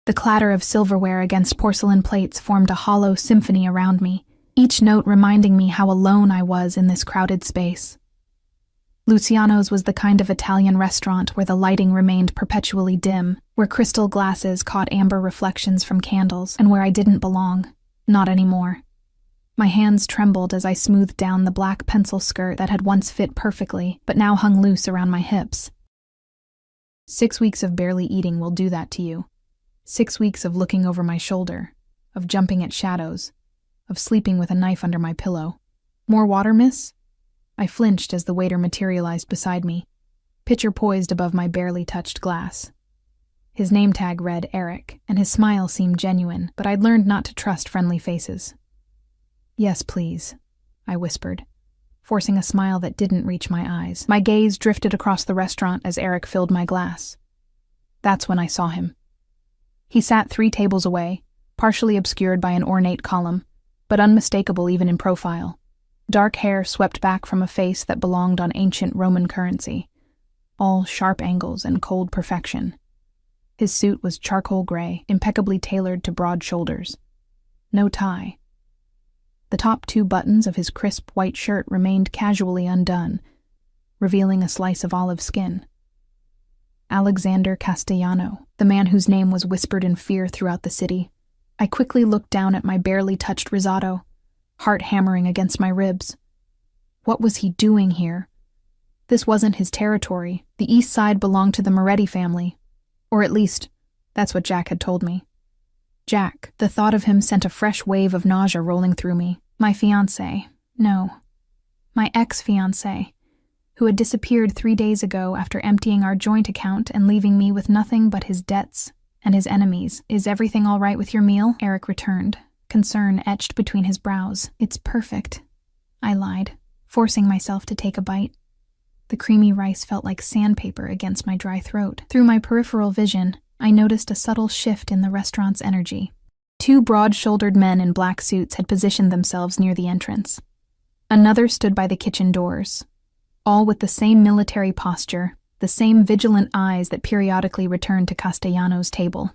The clatter of silverware against porcelain plates formed a hollow symphony around me, each note reminding me how alone I was in this crowded space. Luciano's was the kind of Italian restaurant where the lighting remained perpetually dim, where crystal glasses caught amber reflections from candles, and where I didn't belong. Not anymore. My hands trembled as I smoothed down the black pencil skirt that had once fit perfectly, but now hung loose around my hips. 6 weeks of barely eating will do that to you. 6 weeks of looking over my shoulder, of jumping at shadows, of sleeping with a knife under my pillow. More water, miss? I flinched as the waiter materialized beside me, pitcher poised above my barely touched glass. His name tag read Eric, and his smile seemed genuine, but I'd learned not to trust friendly faces. Yes, please, I whispered, forcing a smile that didn't reach my eyes. My gaze drifted across the restaurant as Eric filled my glass. That's when I saw him. He sat 3 tables away, partially obscured by an ornate column, but unmistakable even in profile. Dark hair swept back from a face that belonged on ancient Roman currency, all sharp angles and cold perfection. His suit was charcoal gray, impeccably tailored to broad shoulders. No tie. The top 2 buttons of his crisp white shirt remained casually undone, revealing a slice of olive skin. Alexander Castellano, the man whose name was whispered in fear throughout the city. I quickly looked down at my barely touched risotto, heart hammering against my ribs. What was he doing here? This wasn't his territory. The East Side belonged to the Moretti family. Or at least, that's what Jack had told me. Jack, the thought of him sent a fresh wave of nausea rolling through me. My fiancé. No. My ex-fiancé, who had disappeared 3 days ago after emptying our joint account and leaving me with nothing but his debts and his enemies. Is everything all right with your meal? Eric returned, concern etched between his brows. It's perfect, I lied, forcing myself to take a bite. The creamy rice felt like sandpaper against my dry throat. Through my peripheral vision, I noticed a subtle shift in the restaurant's energy. 2 broad-shouldered men in black suits had positioned themselves near the entrance. Another stood by the kitchen doors, all with the same military posture, the same vigilant eyes that periodically returned to Castellano's table.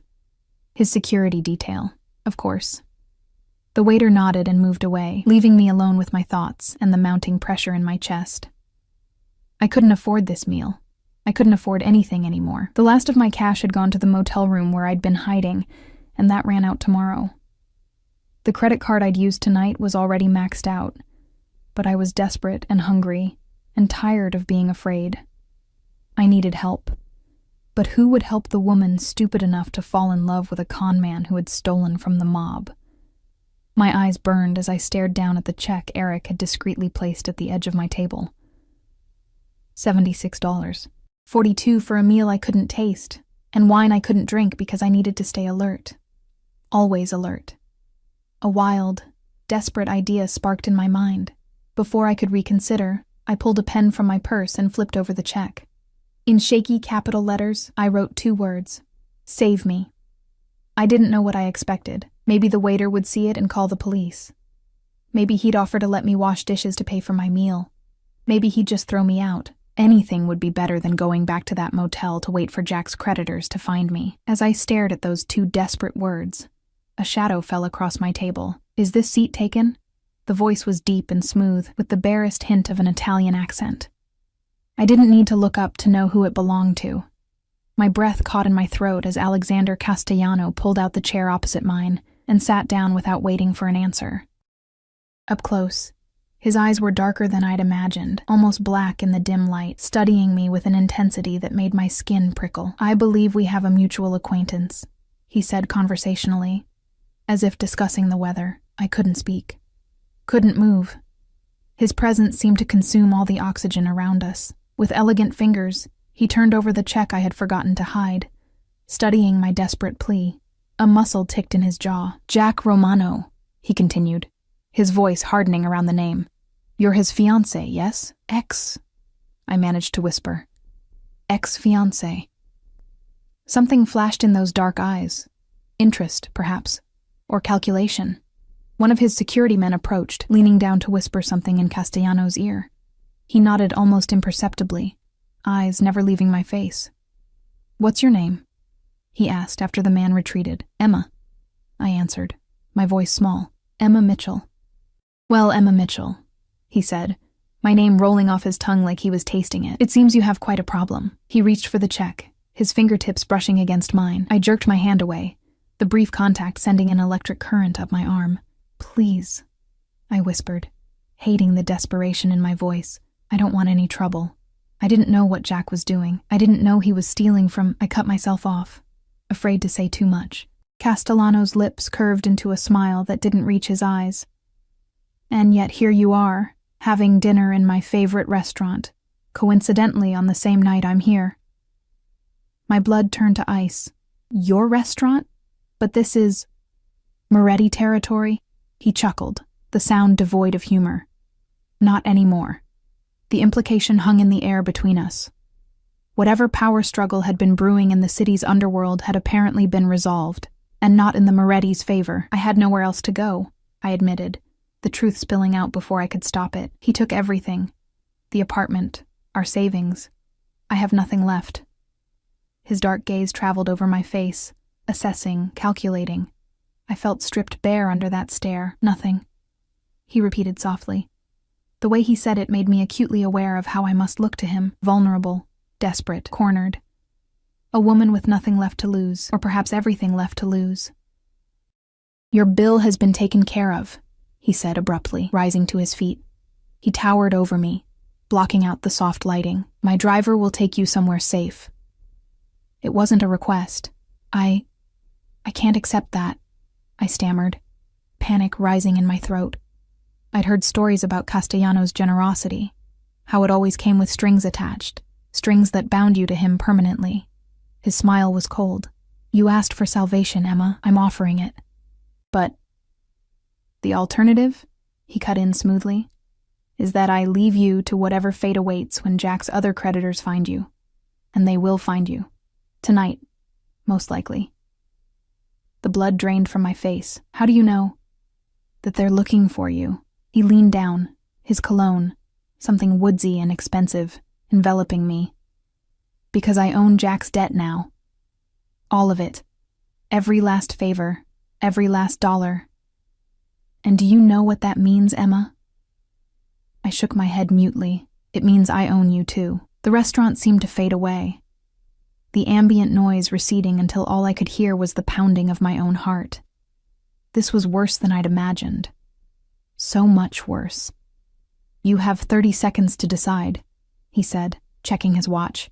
His security detail, of course. The waiter nodded and moved away, leaving me alone with my thoughts and the mounting pressure in my chest. I couldn't afford this meal. I couldn't afford anything anymore. The last of my cash had gone to the motel room where I'd been hiding, and that ran out tomorrow. The credit card I'd used tonight was already maxed out, but I was desperate and hungry and tired of being afraid. I needed help. But who would help the woman stupid enough to fall in love with a con man who had stolen from the mob? My eyes burned as I stared down at the check Eric had discreetly placed at the edge of my table. $76. 42 for a meal I couldn't taste, and wine I couldn't drink because I needed to stay alert. Always alert. A wild, desperate idea sparked in my mind. Before I could reconsider, I pulled a pen from my purse and flipped over the check. In shaky capital letters, I wrote 2 words: Save me. I didn't know what I expected. Maybe the waiter would see it and call the police. Maybe he'd offer to let me wash dishes to pay for my meal. Maybe he'd just throw me out. Anything would be better than going back to that motel to wait for Jack's creditors to find me. As I stared at those 2 desperate words, a shadow fell across my table. Is this seat taken? The voice was deep and smooth, with the barest hint of an Italian accent. I didn't need to look up to know who it belonged to. My breath caught in my throat as Alexander Castellano pulled out the chair opposite mine and sat down without waiting for an answer. Up close, his eyes were darker than I'd imagined, almost black in the dim light, studying me with an intensity that made my skin prickle. I believe we have a mutual acquaintance, he said conversationally, as if discussing the weather. I couldn't speak. Couldn't move. His presence seemed to consume all the oxygen around us. With elegant fingers, he turned over the check I had forgotten to hide, studying my desperate plea. A muscle ticked in his jaw. Jack Romano, he continued, his voice hardening around the name. You're his fiancé, yes? Ex, I managed to whisper. Ex-fiancé. Something flashed in those dark eyes. Interest, perhaps, or calculation. One of his security men approached, leaning down to whisper something in Castellano's ear. He nodded almost imperceptibly, eyes never leaving my face. What's your name? he asked after the man retreated. Emma, I answered, my voice small. Emma Mitchell. Well, Emma Mitchell, he said, my name rolling off his tongue like he was tasting it. It seems you have quite a problem. He reached for the check, his fingertips brushing against mine. I jerked my hand away, the brief contact sending an electric current up my arm. Please, I whispered, hating the desperation in my voice. I don't want any trouble. I didn't know what Jack was doing. I didn't know he was stealing from... I cut myself off, afraid to say too much. Castellano's lips curved into a smile that didn't reach his eyes. And yet here you are, having dinner in my favorite restaurant, coincidentally on the same night I'm here. My blood turned to ice. Your restaurant? But this is... Moretti territory? He chuckled, the sound devoid of humor. Not anymore. The implication hung in the air between us. Whatever power struggle had been brewing in the city's underworld had apparently been resolved, and not in the Moretti's favor. I had nowhere else to go, I admitted, the truth spilling out before I could stop it. He took everything. The apartment, our savings. I have nothing left. His dark gaze traveled over my face, assessing, calculating. I felt stripped bare under that stare. Nothing. He repeated softly. The way he said it made me acutely aware of how I must look to him, vulnerable, desperate, cornered. A woman with nothing left to lose, or perhaps everything left to lose. Your bill has been taken care of, he said abruptly, rising to his feet. He towered over me, blocking out the soft lighting. My driver will take you somewhere safe. It wasn't a request. I can't accept that, I stammered, panic rising in my throat. I'd heard stories about Castellano's generosity, how it always came with strings attached, strings that bound you to him permanently. His smile was cold. You asked for salvation, Emma. I'm offering it. But the alternative, he cut in smoothly, is that I leave you to whatever fate awaits when Jack's other creditors find you. And they will find you. Tonight, most likely. The blood drained from my face. How do you know? That they're looking for you. He leaned down, his cologne, something woodsy and expensive, enveloping me. Because I own Jack's debt now. All of it. Every last favor, every last dollar. And do you know what that means, Emma? I shook my head mutely. It means I own you too. The restaurant seemed to fade away, the ambient noise receding until all I could hear was the pounding of my own heart. This was worse than I'd imagined. So much worse. You have 30 seconds to decide, he said, checking his watch.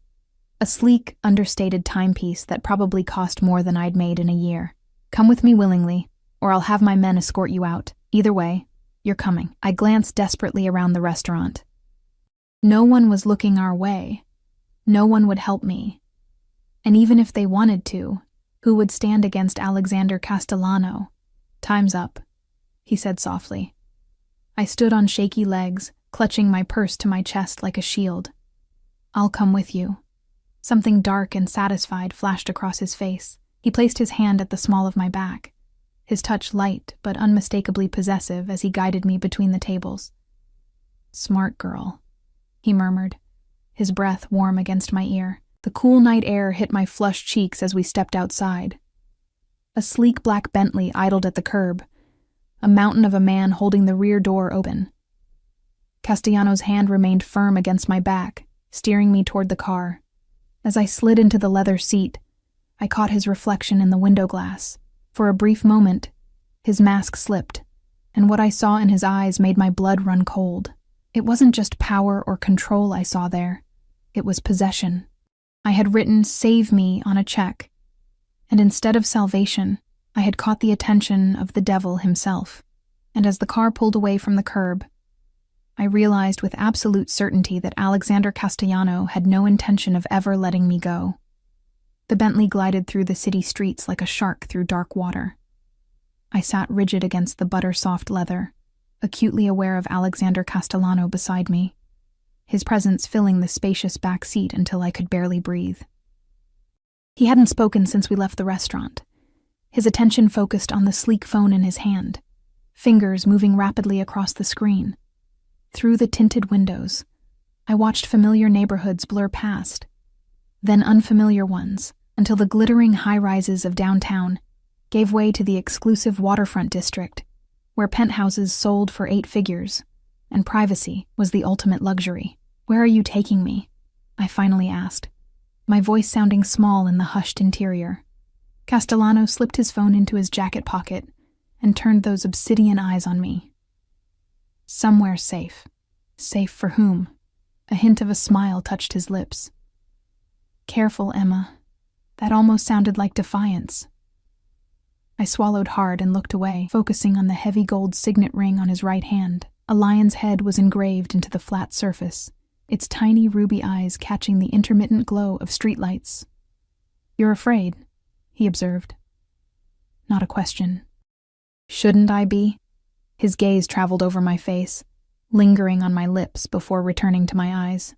A sleek, understated timepiece that probably cost more than I'd made in a year. Come with me willingly, or I'll have my men escort you out. Either way, you're coming. I glanced desperately around the restaurant. No one was looking our way. No one would help me. And even if they wanted to, who would stand against Alexander Castellano? Time's up, he said softly. I stood on shaky legs, clutching my purse to my chest like a shield. I'll come with you. Something dark and satisfied flashed across his face. He placed his hand at the small of my back, his touch light but unmistakably possessive as he guided me between the tables. Smart girl, he murmured, his breath warm against my ear. The cool night air hit my flushed cheeks as we stepped outside. A sleek black Bentley idled at the curb, a mountain of a man holding the rear door open. Castellano's hand remained firm against my back, steering me toward the car. As I slid into the leather seat, I caught his reflection in the window glass. For a brief moment, his mask slipped, and what I saw in his eyes made my blood run cold. It wasn't just power or control I saw there. It was possession. I had written "Save me" on a check, and instead of salvation, I had caught the attention of the devil himself. And as the car pulled away from the curb, I realized with absolute certainty that Alexander Castellano had no intention of ever letting me go. The Bentley glided through the city streets like a shark through dark water. I sat rigid against the butter-soft leather, acutely aware of Alexander Castellano beside me, his presence filling the spacious back seat until I could barely breathe. He hadn't spoken since we left the restaurant, his attention focused on the sleek phone in his hand, fingers moving rapidly across the screen. Through the tinted windows, I watched familiar neighborhoods blur past, then unfamiliar ones, until the glittering high-rises of downtown gave way to the exclusive waterfront district, where penthouses sold for 8 figures, and privacy was the ultimate luxury. "Where are you taking me?" I finally asked, my voice sounding small in the hushed interior. Castellano slipped his phone into his jacket pocket and turned those obsidian eyes on me. "Somewhere safe." Safe for whom? A hint of a smile touched his lips. "Careful, Emma." That almost sounded like defiance. I swallowed hard and looked away, focusing on the heavy gold signet ring on his right hand. A lion's head was engraved into the flat surface, its tiny ruby eyes catching the intermittent glow of streetlights. "You're afraid," he observed. Not a question. Shouldn't I be? His gaze traveled over my face, lingering on my lips before returning to my eyes.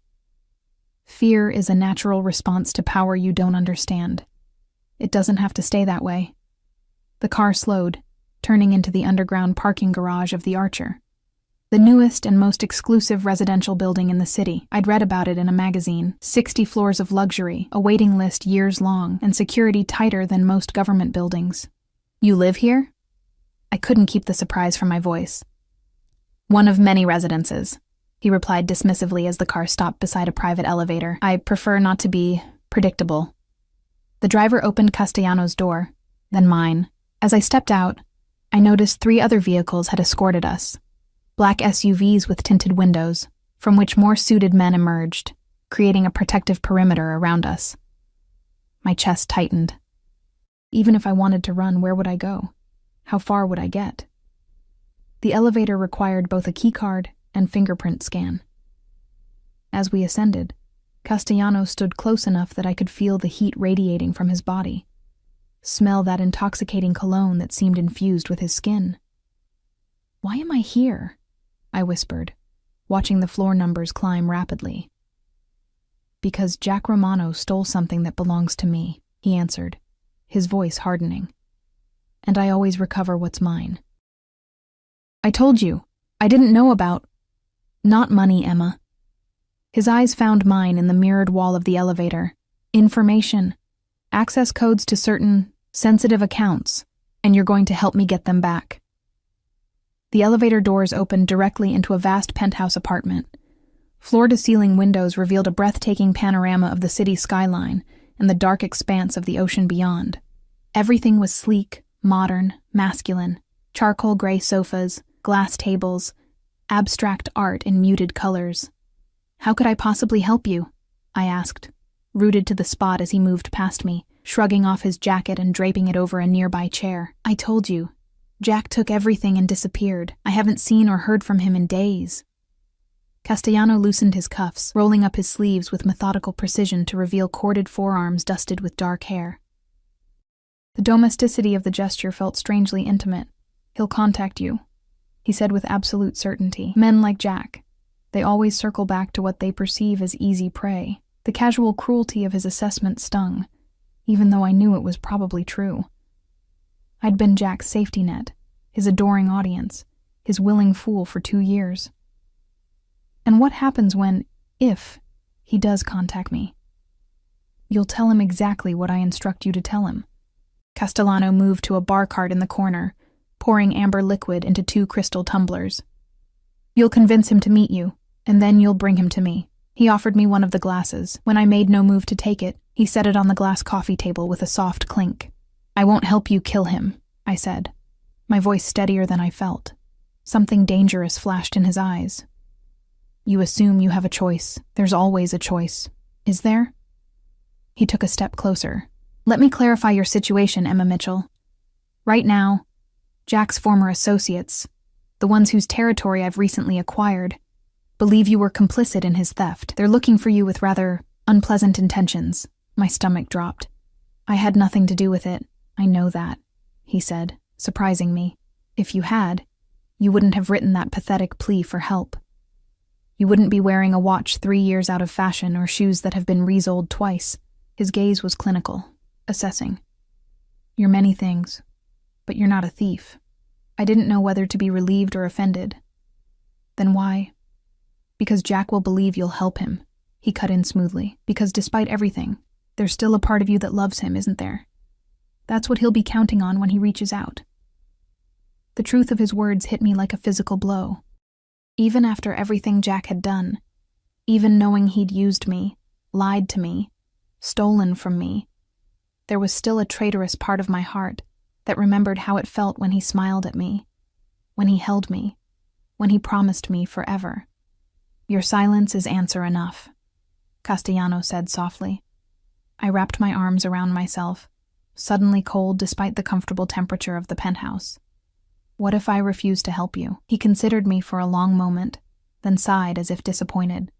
"Fear is a natural response to power you don't understand. It doesn't have to stay that way." The car slowed, turning into the underground parking garage of the Archer, the newest and most exclusive residential building in the city. I'd read about it in a magazine. 60 floors of luxury, a waiting list years long, and security tighter than most government buildings. "You live here?" I couldn't keep the surprise from my voice. "One of many residences," he replied dismissively as the car stopped beside a private elevator. "I prefer not to be predictable." The driver opened Castellano's door, then mine. As I stepped out, I noticed 3 other vehicles had escorted us. Black SUVs with tinted windows, from which more suited men emerged, creating a protective perimeter around us. My chest tightened. Even if I wanted to run, where would I go? How far would I get? The elevator required both a keycard and fingerprint scan. As we ascended, Castellano stood close enough that I could feel the heat radiating from his body, smell that intoxicating cologne that seemed infused with his skin. "Why am I here?" I whispered, watching the floor numbers climb rapidly. "Because Jack Romano stole something that belongs to me," he answered, his voice hardening. "And I always recover what's mine." "I told you, I didn't know about—" "Not money, Emma." His eyes found mine in the mirrored wall of the elevator. "Information. Access codes to certain sensitive accounts, and you're going to help me get them back." The elevator doors opened directly into a vast penthouse apartment. Floor-to-ceiling windows revealed a breathtaking panorama of the city skyline and the dark expanse of the ocean beyond. Everything was sleek, modern, masculine. Charcoal gray sofas, glass tables, abstract art in muted colors. "How could I possibly help you?" I asked, rooted to the spot as he moved past me, shrugging off his jacket and draping it over a nearby chair. "I told you. Jack took everything and disappeared. I haven't seen or heard from him in days." Castellano loosened his cuffs, rolling up his sleeves with methodical precision to reveal corded forearms dusted with dark hair. The domesticity of the gesture felt strangely intimate. "He'll contact you," he said with absolute certainty. "Men like Jack, they always circle back to what they perceive as easy prey." The casual cruelty of his assessment stung, even though I knew it was probably true. I'd been Jack's safety net, his adoring audience, his willing fool for 2 years. And what happens when, if, he does contact me? "You'll tell him exactly what I instruct you to tell him." Castellano moved to a bar cart in the corner, pouring amber liquid into 2 crystal tumblers. "You'll convince him to meet you, and then you'll bring him to me." He offered me one of the glasses. When I made no move to take it, he set it on the glass coffee table with a soft clink. "I won't help you kill him," I said, my voice steadier than I felt. Something dangerous flashed in his eyes. "You assume you have a choice. There's always a choice. Is there?" He took a step closer. "Let me clarify your situation, Emma Mitchell. Right now, Jack's former associates, the ones whose territory I've recently acquired, believe you were complicit in his theft. They're looking for you with rather unpleasant intentions." My stomach dropped. "I had nothing to do with it. I know that," he said, surprising me. "If you had, you wouldn't have written that pathetic plea for help. You wouldn't be wearing a watch 3 years out of fashion or shoes that have been resoled twice." His gaze was clinical, assessing. "You're many things, but you're not a thief." I didn't know whether to be relieved or offended. "Then why?" "Because Jack will believe you'll help him," he cut in smoothly. "Because despite everything, There's still a part of you that loves him, isn't there? That's what he'll be counting on when he reaches out. The truth of his words hit me like a physical blow. Even after everything Jack had done, even knowing he'd used me, lied to me, stolen from me, there was still a traitorous part of my heart that remembered how it felt when he smiled at me, when he held me, when he promised me forever. Your silence is answer enough, Castellano said softly. I wrapped my arms around myself, suddenly cold despite the comfortable temperature of the penthouse. What if I refused to help you? He considered me for a long moment, then sighed as if disappointed.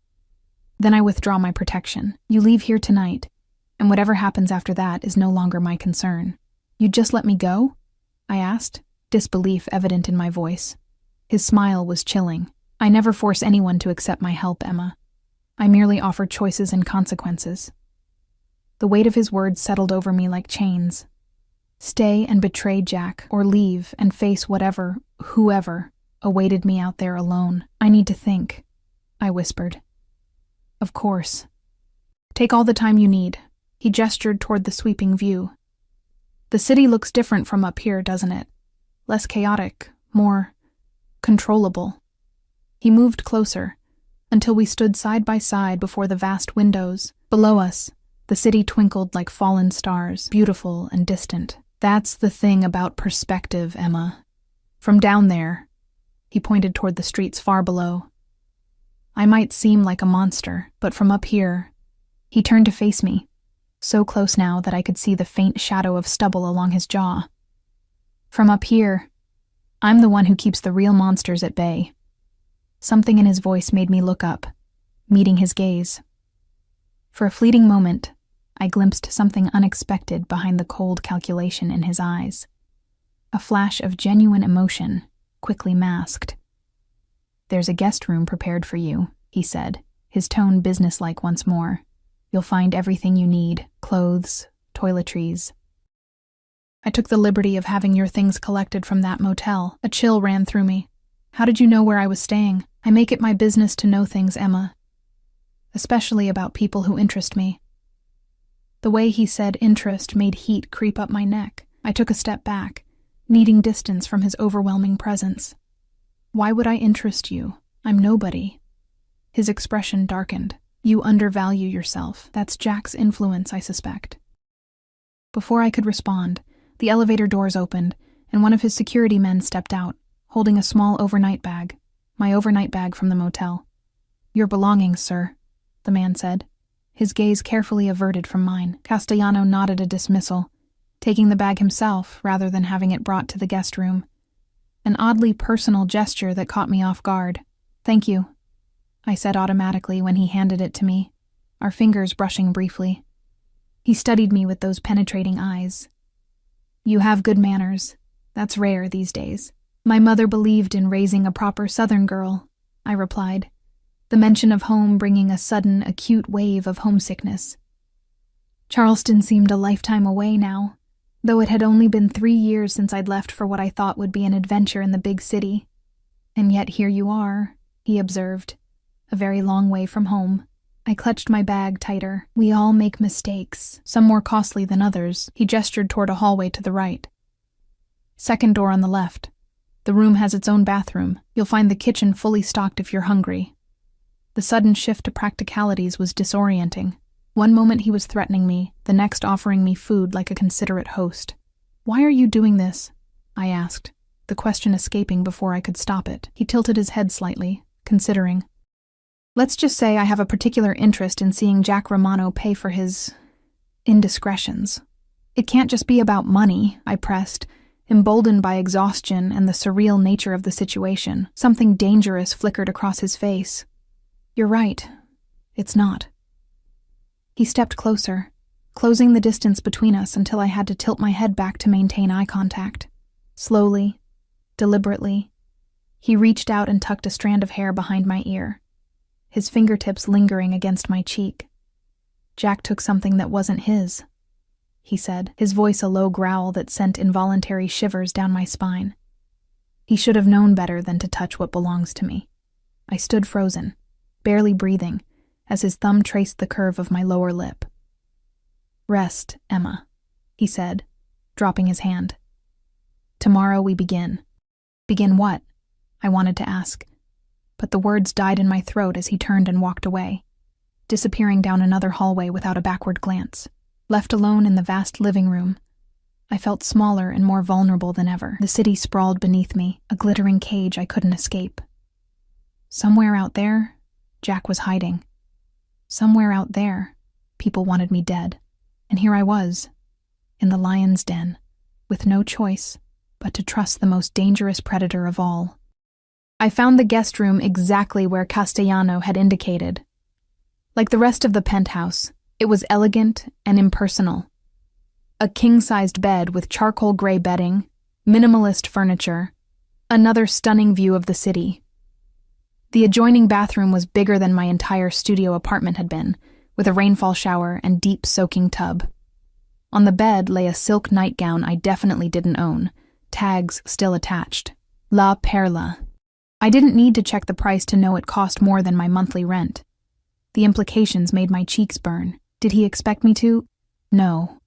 Then I withdraw my protection. You leave here tonight, and whatever happens after that is no longer my concern. You'd just let me go? I asked, disbelief evident in my voice. His smile was chilling. I never force anyone to accept my help, Emma. I merely offer choices and consequences. The weight of his words settled over me like chains. Stay and betray Jack, or leave and face whoever, awaited me out there alone. I need to think, I whispered. Of course. Take all the time you need. He gestured toward the sweeping view. The city looks different from up here, doesn't it? Less chaotic, more controllable. He moved closer, until we stood side by side before the vast windows. Below us, the city twinkled like fallen stars, beautiful and distant. That's the thing about perspective, Emma. From down there, he pointed toward the streets far below. I might seem like a monster, but from up here, he turned to face me, so close now that I could see the faint shadow of stubble along his jaw. From up here, I'm the one who keeps the real monsters at bay. Something in his voice made me look up, meeting his gaze. For a fleeting moment, I glimpsed something unexpected behind the cold calculation in his eyes. A flash of genuine emotion, quickly masked. There's a guest room prepared for you, he said, his tone businesslike once more. You'll find everything you need, clothes, toiletries. I took the liberty of having your things collected from that motel. A chill ran through me. How did you know where I was staying? I make it my business to know things, Emma. Especially about people who interest me. The way he said interest made heat creep up my neck. I took a step back, needing distance from his overwhelming presence. Why would I interest you? I'm nobody. His expression darkened. You undervalue yourself. That's Jack's influence, I suspect. Before I could respond, the elevator doors opened, and one of his security men stepped out, holding a small overnight bag, my overnight bag from the motel. Your belongings, sir, the man said, his gaze carefully averted from mine. Castellano nodded a dismissal, taking the bag himself rather than having it brought to the guest room. An oddly personal gesture that caught me off guard. Thank you, I said automatically when he handed it to me, our fingers brushing briefly. He studied me with those penetrating eyes. You have good manners. That's rare these days. My mother believed in raising a proper Southern girl, I replied, the mention of home bringing a sudden, acute wave of homesickness. Charleston seemed a lifetime away now, though it had only been 3 years since I'd left for what I thought would be an adventure in the big city. And yet here you are, he observed, a very long way from home. I clutched my bag tighter. We all make mistakes, some more costly than others. He gestured toward a hallway to the right. Second door on the left. The room has its own bathroom. You'll find the kitchen fully stocked if you're hungry. The sudden shift to practicalities was disorienting. One moment he was threatening me, the next offering me food like a considerate host. Why are you doing this? I asked, the question escaping before I could stop it. He tilted his head slightly, considering. Let's just say I have a particular interest in seeing Jack Romano pay for his indiscretions. It can't just be about money, I pressed, emboldened by exhaustion and the surreal nature of the situation. Something dangerous flickered across his face. You're right. It's not. He stepped closer, closing the distance between us until I had to tilt my head back to maintain eye contact. Slowly, deliberately, he reached out and tucked a strand of hair behind my ear, his fingertips lingering against my cheek. Jack took something that wasn't his, he said, his voice a low growl that sent involuntary shivers down my spine. He should have known better than to touch what belongs to me. I stood frozen, barely breathing, as his thumb traced the curve of my lower lip. Rest, Emma, he said, dropping his hand. Tomorrow we begin. Begin what? I wanted to ask, but the words died in my throat as he turned and walked away, disappearing down another hallway without a backward glance. Left alone in the vast living room, I felt smaller and more vulnerable than ever. The city sprawled beneath me, a glittering cage I couldn't escape. Somewhere out there, Jack was hiding. Somewhere out there, people wanted me dead. And here I was, in the lion's den, with no choice but to trust the most dangerous predator of all. I found the guest room exactly where Castellano had indicated. Like the rest of the penthouse, it was elegant and impersonal. A king-sized bed with charcoal gray bedding, minimalist furniture, another stunning view of the city. The adjoining bathroom was bigger than my entire studio apartment had been, with a rainfall shower and deep soaking tub. On the bed lay a silk nightgown I definitely didn't own, tags still attached. La Perla. I didn't need to check the price to know it cost more than my monthly rent. The implications made my cheeks burn. Did he expect me to? No.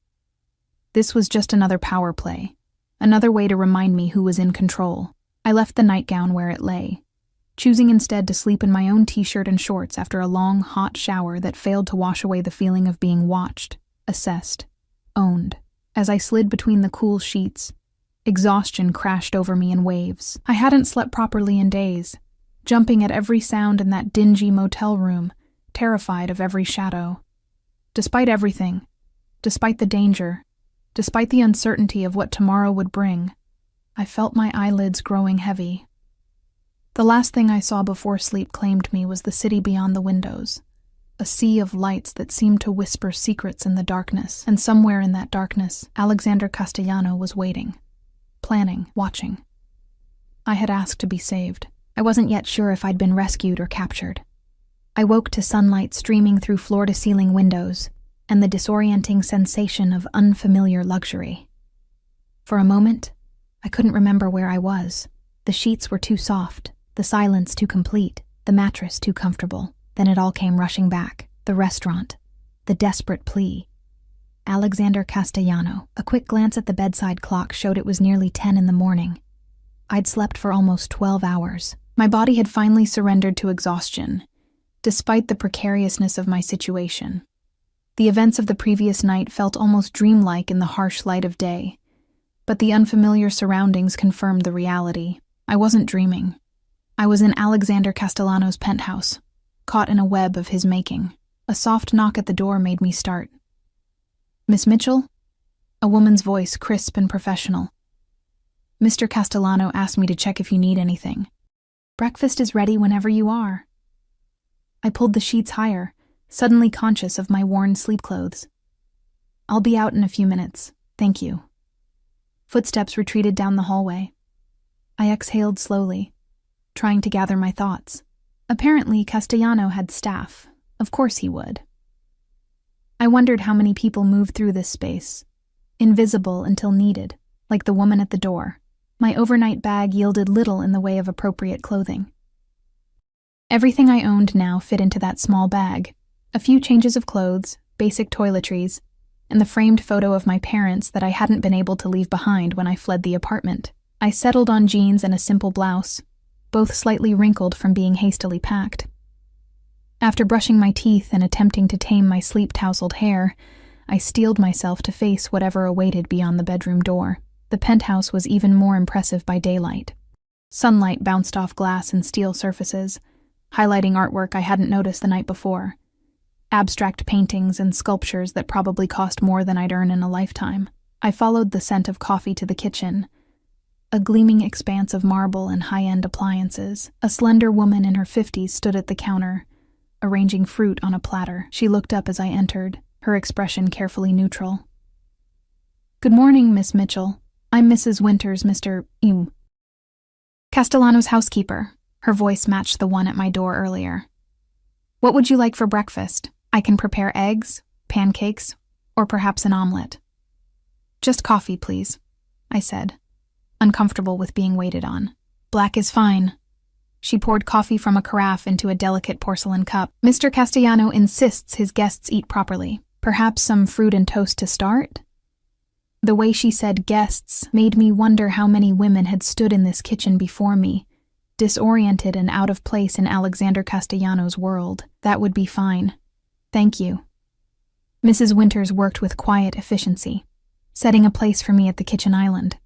This was just another power play, another way to remind me who was in control. I left the nightgown where it lay, choosing instead to sleep in my own t-shirt and shorts after a long, hot shower that failed to wash away the feeling of being watched, assessed, owned. As I slid between the cool sheets, exhaustion crashed over me in waves. I hadn't slept properly in days, jumping at every sound in that dingy motel room, terrified of every shadow. Despite everything, despite the danger, despite the uncertainty of what tomorrow would bring, I felt my eyelids growing heavy. The last thing I saw before sleep claimed me was the city beyond the windows, a sea of lights that seemed to whisper secrets in the darkness, and somewhere in that darkness, Alexander Castellano was waiting, planning, watching. I had asked to be saved. I wasn't yet sure if I'd been rescued or captured. I woke to sunlight streaming through floor-to-ceiling windows, and the disorienting sensation of unfamiliar luxury. For a moment, I couldn't remember where I was. The sheets were too soft, the silence too complete, the mattress too comfortable. Then it all came rushing back. The restaurant, the desperate plea. Alexander Castellano. A quick glance at the bedside clock showed it was nearly 10 in the morning. I'd slept for almost 12 hours. My body had finally surrendered to exhaustion, despite the precariousness of my situation. The events of the previous night felt almost dreamlike in the harsh light of day, but the unfamiliar surroundings confirmed the reality. I wasn't dreaming. I was in Alexander Castellano's penthouse, caught in a web of his making. A soft knock at the door made me start. "Miss Mitchell?" A woman's voice, crisp and professional. "Mr. Castellano asked me to check if you need anything." "Breakfast is ready whenever you are." I pulled the sheets higher, suddenly conscious of my worn sleep clothes. "I'll be out in a few minutes, thank you." Footsteps retreated down the hallway. I exhaled slowly, trying to gather my thoughts. Apparently, Castellano had staff. Of course he would. I wondered how many people moved through this space, invisible until needed, like the woman at the door. My overnight bag yielded little in the way of appropriate clothing. Everything I owned now fit into that small bag. A few changes of clothes, basic toiletries, and the framed photo of my parents that I hadn't been able to leave behind when I fled the apartment. I settled on jeans and a simple blouse, both slightly wrinkled from being hastily packed. After brushing my teeth and attempting to tame my sleep-tousled hair, I steeled myself to face whatever awaited beyond the bedroom door. The penthouse was even more impressive by daylight. Sunlight bounced off glass and steel surfaces, highlighting artwork I hadn't noticed the night before. Abstract paintings and sculptures that probably cost more than I'd earn in a lifetime. I followed the scent of coffee to the kitchen, a gleaming expanse of marble and high-end appliances. A slender woman in her 50s stood at the counter, arranging fruit on a platter. She looked up as I entered, her expression carefully neutral. "Good morning, Miss Mitchell. I'm Mrs. Winters, Mr. Castellano's housekeeper." Her voice matched the one at my door earlier. "What would you like for breakfast? I can prepare eggs, pancakes, or perhaps an omelet." "Just coffee, please," I said, uncomfortable with being waited on. "Black is fine." She poured coffee from a carafe into a delicate porcelain cup. "Mr. Castellano insists his guests eat properly. Perhaps some fruit and toast to start? The way she said guests made me wonder how many women had stood in this kitchen before me, disoriented and out of place in Alexander Castellanos' world. That would be fine. Thank you. Mrs. Winters worked with quiet efficiency, setting a place for me at the kitchen island.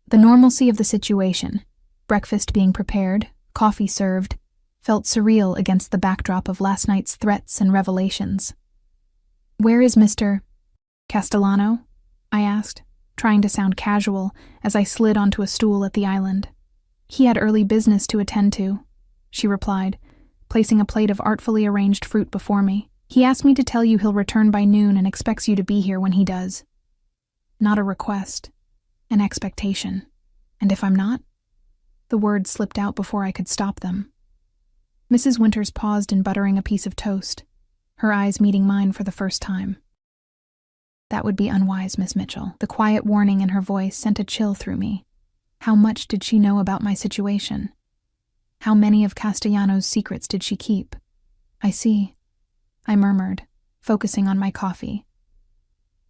The normalcy of the situation, breakfast being prepared, coffee served, felt surreal against the backdrop of last night's threats and revelations. "Where is Mr. Castellano?" I asked, trying to sound casual as I slid onto a stool at the island. "He had early business to attend to," she replied, placing a plate of artfully arranged fruit before me. "He asked me to tell you he'll return by noon and expects you to be here when he does." Not a request, an expectation. And if I'm not? The words slipped out before I could stop them. Mrs. Winters paused in buttering a piece of toast, her eyes meeting mine for the first time. "That would be unwise, Miss Mitchell." The quiet warning in her voice sent a chill through me. How much did she know about my situation? How many of Castellanos' secrets did she keep? "I see," I murmured, focusing on my coffee.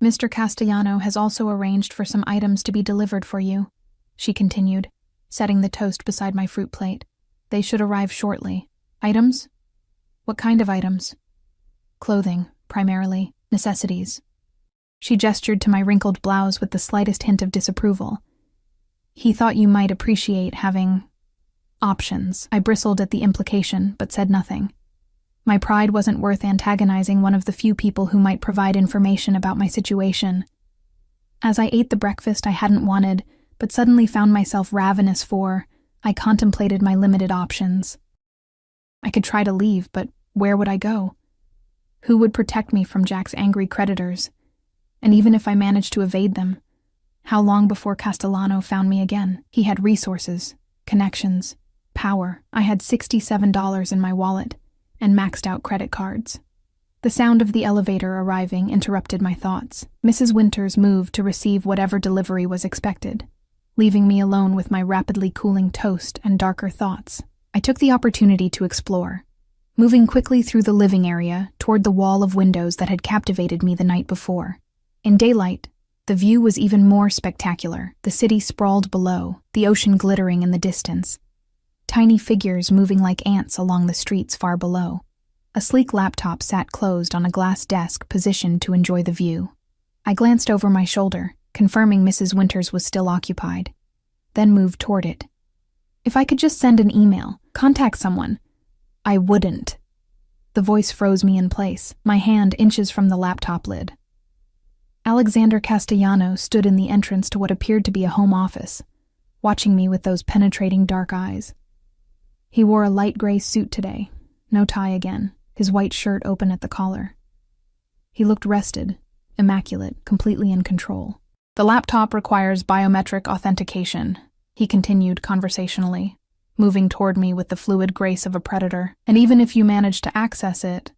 "Mr. Castellano has also arranged for some items to be delivered for you," she continued, setting the toast beside my fruit plate. "They should arrive shortly." "Items? What kind of items?" "Clothing, primarily. Necessities." She gestured to my wrinkled blouse with the slightest hint of disapproval. "He thought you might appreciate having options." I bristled at the implication, but said nothing. My pride wasn't worth antagonizing one of the few people who might provide information about my situation. As I ate the breakfast I hadn't wanted, but suddenly found myself ravenous for, I contemplated my limited options. I could try to leave, but where would I go? Who would protect me from Jack's angry creditors? And even if I managed to evade them, how long before Castellano found me again? He had resources, connections, power. I had $67 in my wallet and maxed out credit cards. The sound of the elevator arriving interrupted my thoughts. Mrs. Winters moved to receive whatever delivery was expected, leaving me alone with my rapidly cooling toast and darker thoughts. I took the opportunity to explore, moving quickly through the living area toward the wall of windows that had captivated me the night before. In daylight, the view was even more spectacular. The city sprawled below, the ocean glittering in the distance. Tiny figures moving like ants along the streets far below. A sleek laptop sat closed on a glass desk positioned to enjoy the view. I glanced over my shoulder, confirming Mrs. Winters was still occupied, then moved toward it. If I could just send an email, contact someone. I wouldn't. The voice froze me in place, my hand inches from the laptop lid. Alexander Castellano stood in the entrance to what appeared to be a home office, watching me with those penetrating dark eyes. He wore a light gray suit today, no tie again, his white shirt open at the collar. He looked rested, immaculate, completely in control. "The laptop requires biometric authentication," he continued conversationally, moving toward me with the fluid grace of a predator. "And even if you manage to access it,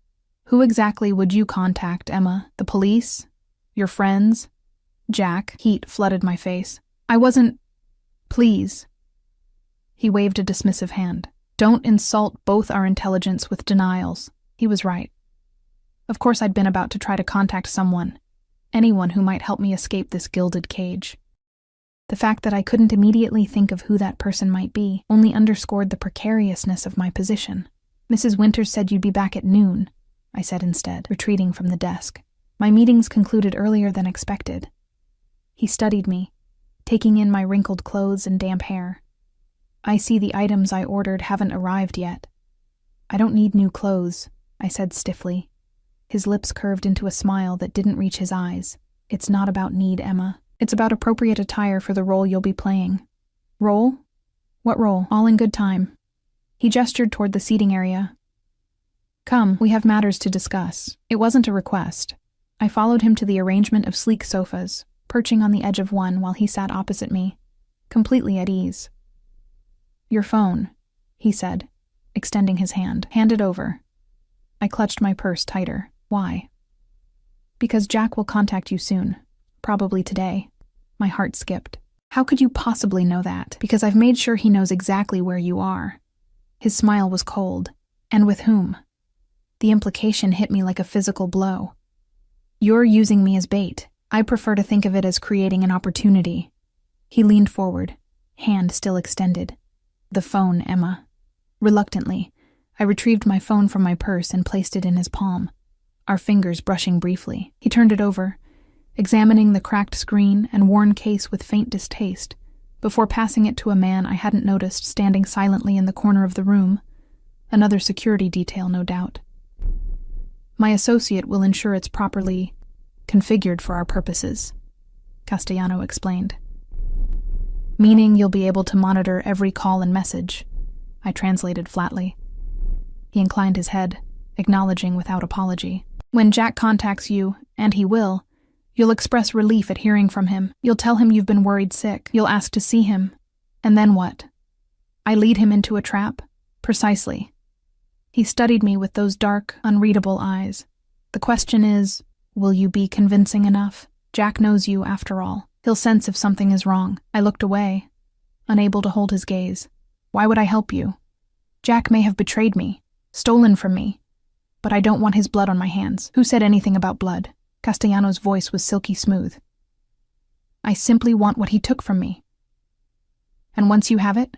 who exactly would you contact, Emma? The police? Your friends? Jack?" Heat flooded my face. "I wasn't... Please." He waved a dismissive hand. "Don't insult both our intelligence with denials." He was right. Of course I'd been about to try to contact someone, anyone who might help me escape this gilded cage. The fact that I couldn't immediately think of who that person might be only underscored the precariousness of my position. "Mrs. Winters said you'd be back at noon," I said instead, retreating from the desk. "My meetings concluded earlier than expected." He studied me, taking in my wrinkled clothes and damp hair. "I see the items I ordered haven't arrived yet." "I don't need new clothes," I said stiffly. His lips curved into a smile that didn't reach his eyes. "It's not about need, Emma. It's about appropriate attire for the role you'll be playing." "Role? What role?" "All in good time." He gestured toward the seating area. "Come, we have matters to discuss." It wasn't a request. I followed him to the arrangement of sleek sofas, perching on the edge of one while he sat opposite me, completely at ease. "Your phone," he said, extending his hand. "Hand it over." I clutched my purse tighter. "Why?" "Because Jack will contact you soon. Probably today." My heart skipped. "How could you possibly know that?" "Because I've made sure he knows exactly where you are." His smile was cold. "And with whom?" The implication hit me like a physical blow. You're using me as bait. I prefer to think of it as creating an opportunity. He leaned forward, hand still extended. The phone, Emma. Reluctantly, I retrieved my phone from my purse and placed it in his palm, our fingers brushing briefly. He turned it over, examining the cracked screen and worn case with faint distaste, before passing it to a man I hadn't noticed standing silently in the corner of the room. Another security detail, no doubt. My associate will ensure it's properly configured for our purposes, Castellano explained. Meaning you'll be able to monitor every call and message, I translated flatly. He inclined his head, acknowledging without apology. When Jack contacts you, and he will, you'll express relief at hearing from him. You'll tell him you've been worried sick. You'll ask to see him. And then what? I lead him into a trap? Precisely. He studied me with those dark, unreadable eyes. The question is, will you be convincing enough? Jack knows you, after all. He'll sense if something is wrong. I looked away, unable to hold his gaze. Why would I help you? Jack may have betrayed me, stolen from me, but I don't want his blood on my hands. Who said anything about blood? Castellano's voice was silky smooth. I simply want what he took from me. And once you have it,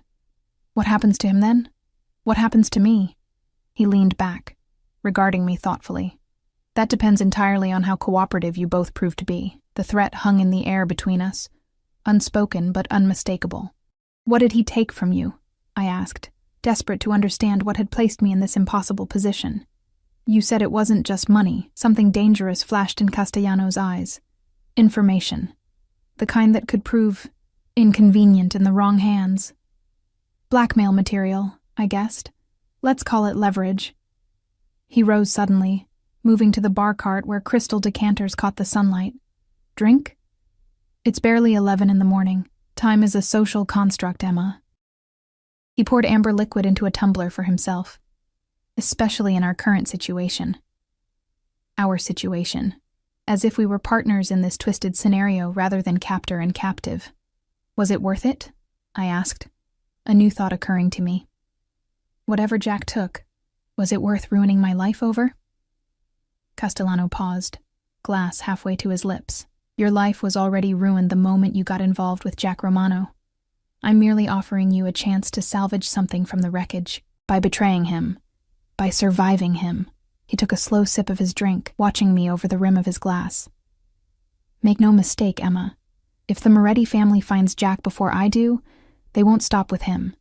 what happens to him then? What happens to me? He leaned back, regarding me thoughtfully. That depends entirely on how cooperative you both prove to be. The threat hung in the air between us, unspoken but unmistakable. What did he take from you? I asked, desperate to understand what had placed me in this impossible position. You said it wasn't just money. Something dangerous flashed in Castellano's eyes. Information. The kind that could prove inconvenient in the wrong hands. Blackmail material, I guessed. Let's call it leverage. He rose suddenly, moving to the bar cart where crystal decanters caught the sunlight. Drink? It's barely 11 in the morning. Time is a social construct, Emma. He poured amber liquid into a tumbler for himself. Especially in our current situation. Our situation. As if we were partners in this twisted scenario rather than captor and captive. Was it worth it? I asked, a new thought occurring to me. Whatever Jack took, was it worth ruining my life over? Castellano paused, glass halfway to his lips. Your life was already ruined the moment you got involved with Jack Romano. I'm merely offering you a chance to salvage something from the wreckage. By betraying him. By surviving him. He took a slow sip of his drink, watching me over the rim of his glass. Make no mistake, Emma. If the Moretti family finds Jack before I do, they won't stop with him.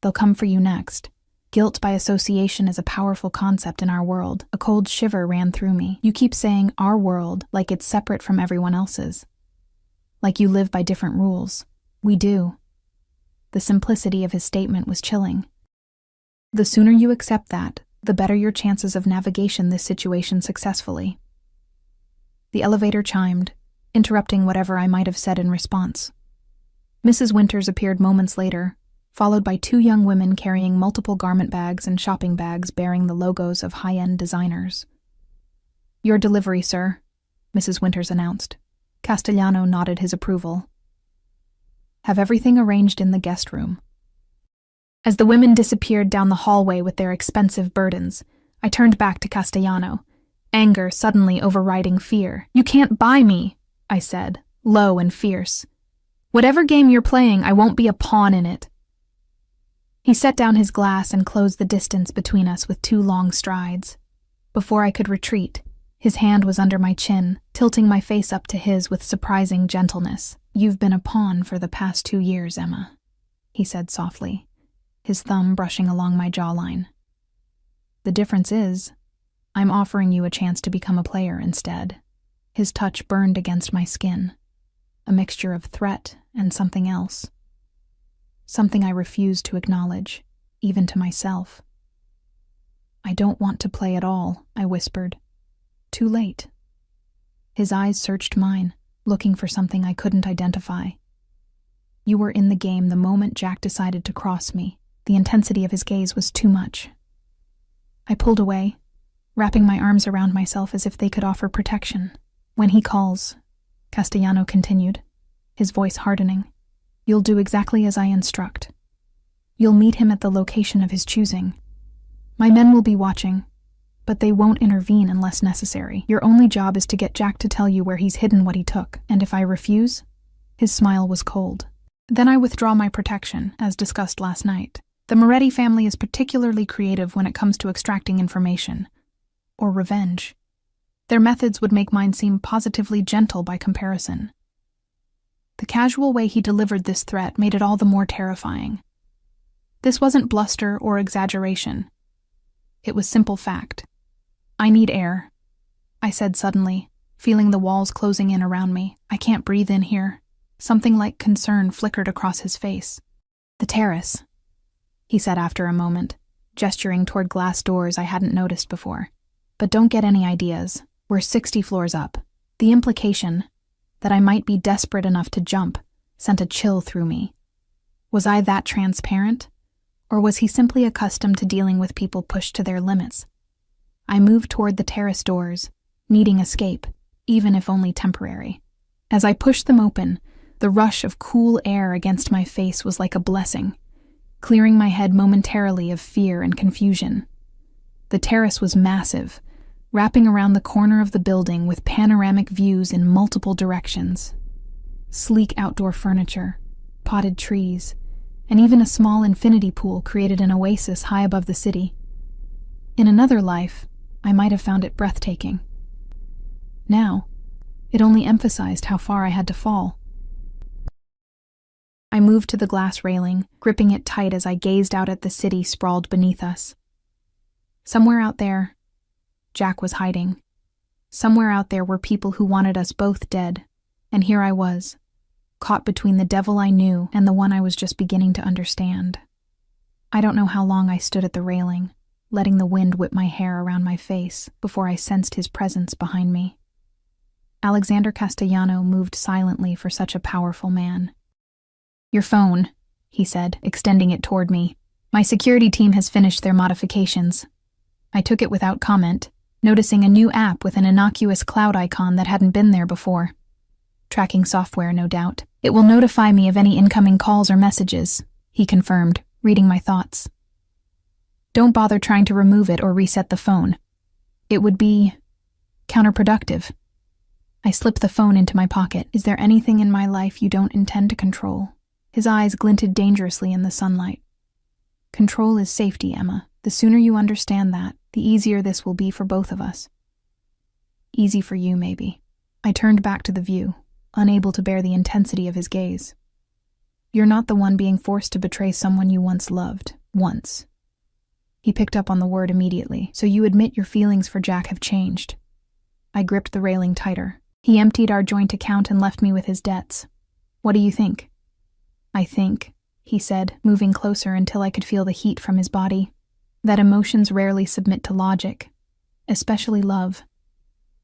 They'll come for you next. Guilt by association is a powerful concept in our world. A cold shiver ran through me. You keep saying our world like it's separate from everyone else's. Like you live by different rules. We do. The simplicity of his statement was chilling. The sooner you accept that, the better your chances of navigation this situation successfully. The elevator chimed, interrupting whatever I might have said in response. Mrs. Winters appeared moments later, followed by two young women carrying multiple garment bags and shopping bags bearing the logos of high-end designers. Your delivery, sir, Mrs. Winters announced. Castellano nodded his approval. Have everything arranged in the guest room. As the women disappeared down the hallway with their expensive burdens, I turned back to Castellano, anger suddenly overriding fear. You can't buy me, I said, low and fierce. Whatever game you're playing, I won't be a pawn in it. He set down his glass and closed the distance between us with 2 long strides. Before I could retreat, his hand was under my chin, tilting my face up to his with surprising gentleness. You've been a pawn for the past 2 years, Emma, he said softly, his thumb brushing along my jawline. The difference is, I'm offering you a chance to become a player instead. His touch burned against my skin, a mixture of threat and something else. Something I refused to acknowledge, even to myself. I don't want to play at all, I whispered. Too late. His eyes searched mine, looking for something I couldn't identify. You were in the game the moment Jack decided to cross me. The intensity of his gaze was too much. I pulled away, wrapping my arms around myself as if they could offer protection. When he calls, Castellano continued, his voice hardening, you'll do exactly as I instruct. You'll meet him at the location of his choosing. My men will be watching, but they won't intervene unless necessary. Your only job is to get Jack to tell you where he's hidden what he took, and if I refuse?" His smile was cold. "Then I withdraw my protection, as discussed last night. The Moretti family is particularly creative when it comes to extracting information. Or revenge. Their methods would make mine seem positively gentle by comparison." The casual way he delivered this threat made it all the more terrifying. This wasn't bluster or exaggeration. It was simple fact. "I need air," I said suddenly, feeling the walls closing in around me. "I can't breathe in here." Something like concern flickered across his face. "The terrace," he said after a moment, gesturing toward glass doors I hadn't noticed before. "But don't get any ideas. We're 60 floors up." The implication, that I might be desperate enough to jump, sent a chill through me. Was I that transparent? Or was he simply accustomed to dealing with people pushed to their limits? I moved toward the terrace doors, needing escape, even if only temporary. As I pushed them open, the rush of cool air against my face was like a blessing, clearing my head momentarily of fear and confusion. The terrace was massive, wrapping around the corner of the building with panoramic views in multiple directions. Sleek outdoor furniture, potted trees, and even a small infinity pool created an oasis high above the city. In another life, I might have found it breathtaking. Now, it only emphasized how far I had to fall. I moved to the glass railing, gripping it tight as I gazed out at the city sprawled beneath us. Somewhere out there, Jack was hiding. Somewhere out there were people who wanted us both dead, and here I was, caught between the devil I knew and the one I was just beginning to understand. I don't know how long I stood at the railing, letting the wind whip my hair around my face before I sensed his presence behind me. Alexander Castellano moved silently for such a powerful man. "Your phone," he said, extending it toward me. "My security team has finished their modifications." I took it without comment, noticing a new app with an innocuous cloud icon that hadn't been there before. Tracking software, no doubt. "It will notify me of any incoming calls or messages," he confirmed, reading my thoughts. "Don't bother trying to remove it or reset the phone. It would be counterproductive." I slipped the phone into my pocket. "Is there anything in my life you don't intend to control?" His eyes glinted dangerously in the sunlight. "Control is safety, Emma. The sooner you understand that, the easier this will be for both of us." "Easy for you, maybe." I turned back to the view, unable to bear the intensity of his gaze. "You're not the one being forced to betray someone you once loved. Once." He picked up on the word immediately. "So you admit your feelings for Jack have changed." I gripped the railing tighter. He emptied our joint account and left me with his debts. "What do you think?" "I think," he said, moving closer until I could feel the heat from his body, "that emotions rarely submit to logic, especially love."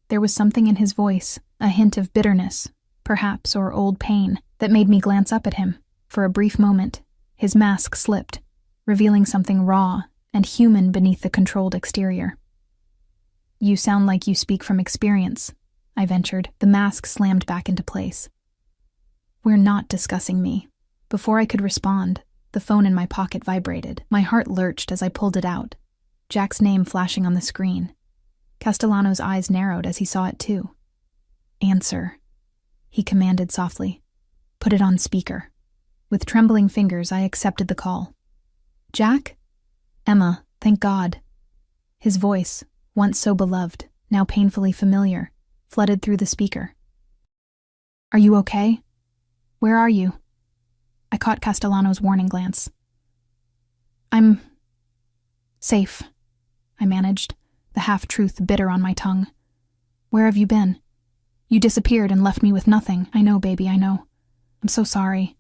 There was something in his voice, a hint of bitterness, perhaps, or old pain, that made me glance up at him. For a brief moment, his mask slipped, revealing something raw and human beneath the controlled exterior. "You sound like you speak from experience," I ventured. The mask slammed back into place. "We're not discussing me." Before I could respond, the phone in my pocket vibrated. My heart lurched as I pulled it out, Jack's name flashing on the screen. Castellano's eyes narrowed as he saw it too. "Answer," he commanded softly. "Put it on speaker." With trembling fingers, I accepted the call. "Jack?" "Emma, thank God." His voice, once so beloved, now painfully familiar, flooded through the speaker. "Are you okay? Where are you?" I caught Castellano's warning glance. "I'm safe," I managed, the half-truth bitter on my tongue. "Where have you been? You disappeared and left me with nothing." "I know, baby, I know. I'm so sorry."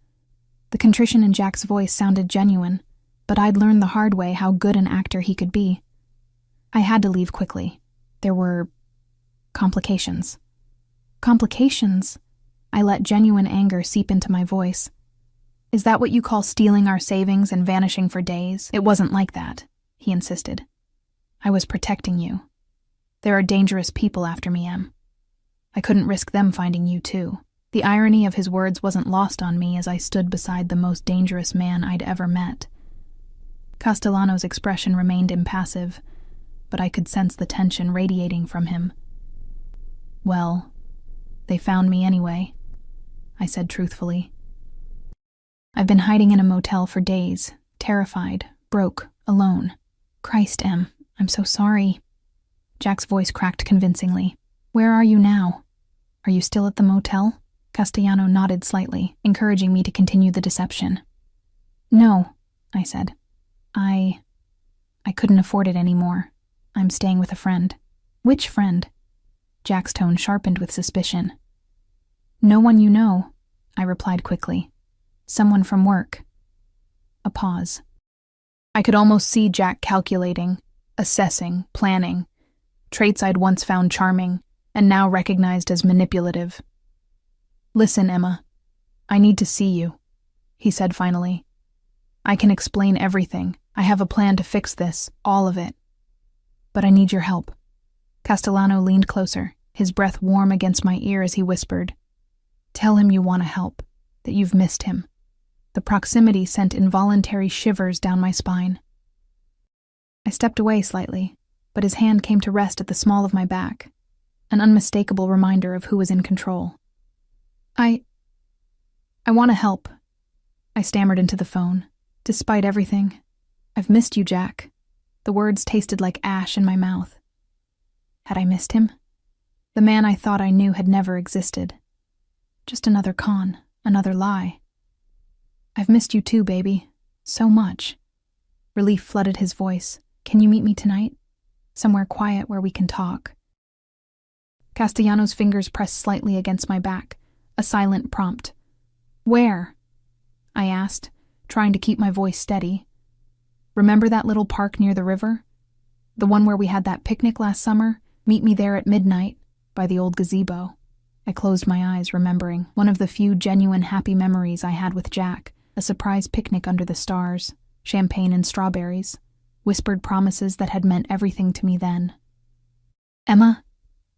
The contrition in Jack's voice sounded genuine, but I'd learned the hard way how good an actor he could be. I had to leave quickly. There were complications. Complications? I let genuine anger seep into my voice. "Is that what you call stealing our savings and vanishing for days?" "It wasn't like that," he insisted. "I was protecting you. There are dangerous people after me, Em. I couldn't risk them finding you too." The irony of his words wasn't lost on me as I stood beside the most dangerous man I'd ever met. Castellano's expression remained impassive, but I could sense the tension radiating from him. "Well, they found me anyway," I said truthfully. "I've been hiding in a motel for days, terrified, broke, alone. Christ, Em, I'm so sorry." Jack's voice cracked convincingly. "Where are you now? Are you still at the motel?" Castellano nodded slightly, encouraging me to continue the deception. "No," I said. I couldn't afford it anymore. I'm staying with a friend." "Which friend?" Jack's tone sharpened with suspicion. "No one you know," I replied quickly. "Someone from work." A pause. I could almost see Jack calculating, assessing, planning, traits I'd once found charming and now recognized as manipulative. "Listen, Emma, I need to see you," he said finally. "I can explain everything. I have a plan to fix this, all of it. But I need your help." Castellano leaned closer, his breath warm against my ear as he whispered, "Tell him you want to help, that you've missed him." The proximity sent involuntary shivers down my spine. I stepped away slightly, but his hand came to rest at the small of my back, an unmistakable reminder of who was in control. I want to help," I stammered into the phone. "Despite everything, I've missed you, Jack." The words tasted like ash in my mouth. Had I missed him? The man I thought I knew had never existed. Just another con, another lie. "I've missed you too, baby. So much." Relief flooded his voice. "Can you meet me tonight? Somewhere quiet where we can talk." Castellano's fingers pressed slightly against my back, a silent prompt. "Where?" I asked, trying to keep my voice steady. "Remember that little park near the river? The one where we had that picnic last summer? Meet me there at midnight, by the old gazebo." I closed my eyes, remembering one of the few genuine happy memories I had with Jack, a surprise picnic under the stars, champagne and strawberries, whispered promises that had meant everything to me then. "Emma,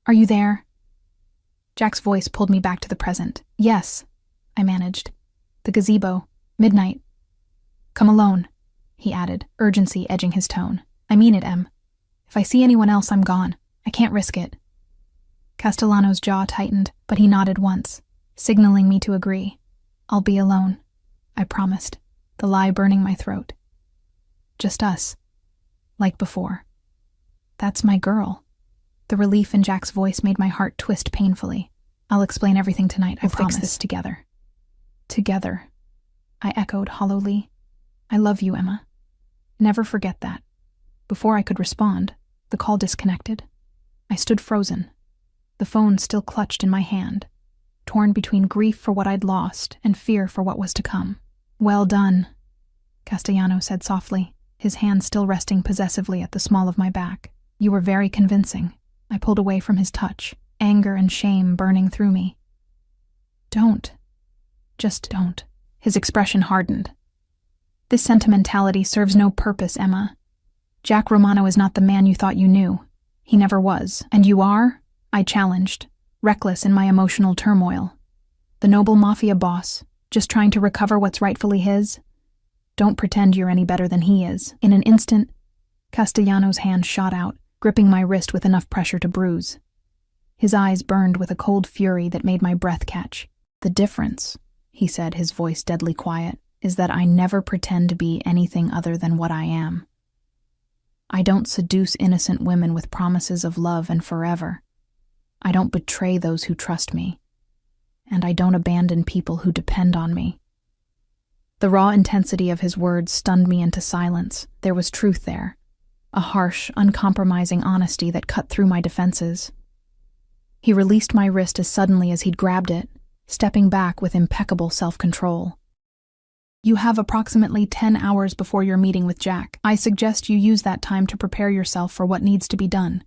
are you there?" Jack's voice pulled me back to the present. "Yes," I managed. "The gazebo, midnight." "Come alone," he added, urgency edging his tone. "I mean it, Em. If I see anyone else, I'm gone. I can't risk it." Castellano's jaw tightened, but he nodded once, signaling me to agree. "I'll be alone," I promised, the lie burning my throat. "Just us, like before." "That's my girl." The relief in Jack's voice made my heart twist painfully. "I'll explain everything tonight, I promise." "We'll fix this together." "Together," I echoed hollowly. "I love you, Emma. Never forget that." Before I could respond, the call disconnected. I stood frozen, the phone still clutched in my hand, torn between grief for what I'd lost and fear for what was to come. "Well done," Castellano said softly, his hand still resting possessively at the small of my back. "You were very convincing." I pulled away from his touch, anger and shame burning through me. "Don't. Just don't." His expression hardened. "This sentimentality serves no purpose, Emma. Jack Romano is not the man you thought you knew. He never was. And you are?" I challenged, reckless in my emotional turmoil. "The noble Mafia boss, just trying to recover what's rightfully his? Don't pretend you're any better than he is." In an instant, Castellano's hand shot out, gripping my wrist with enough pressure to bruise. His eyes burned with a cold fury that made my breath catch. "The difference," he said, his voice deadly quiet, "is that I never pretend to be anything other than what I am. I don't seduce innocent women with promises of love and forever. I don't betray those who trust me. And I don't abandon people who depend on me." The raw intensity of his words stunned me into silence. There was truth there, a harsh, uncompromising honesty that cut through my defenses. He released my wrist as suddenly as he'd grabbed it, stepping back with impeccable self-control. "You have approximately 10 hours before your meeting with Jack. I suggest you use that time to prepare yourself for what needs to be done."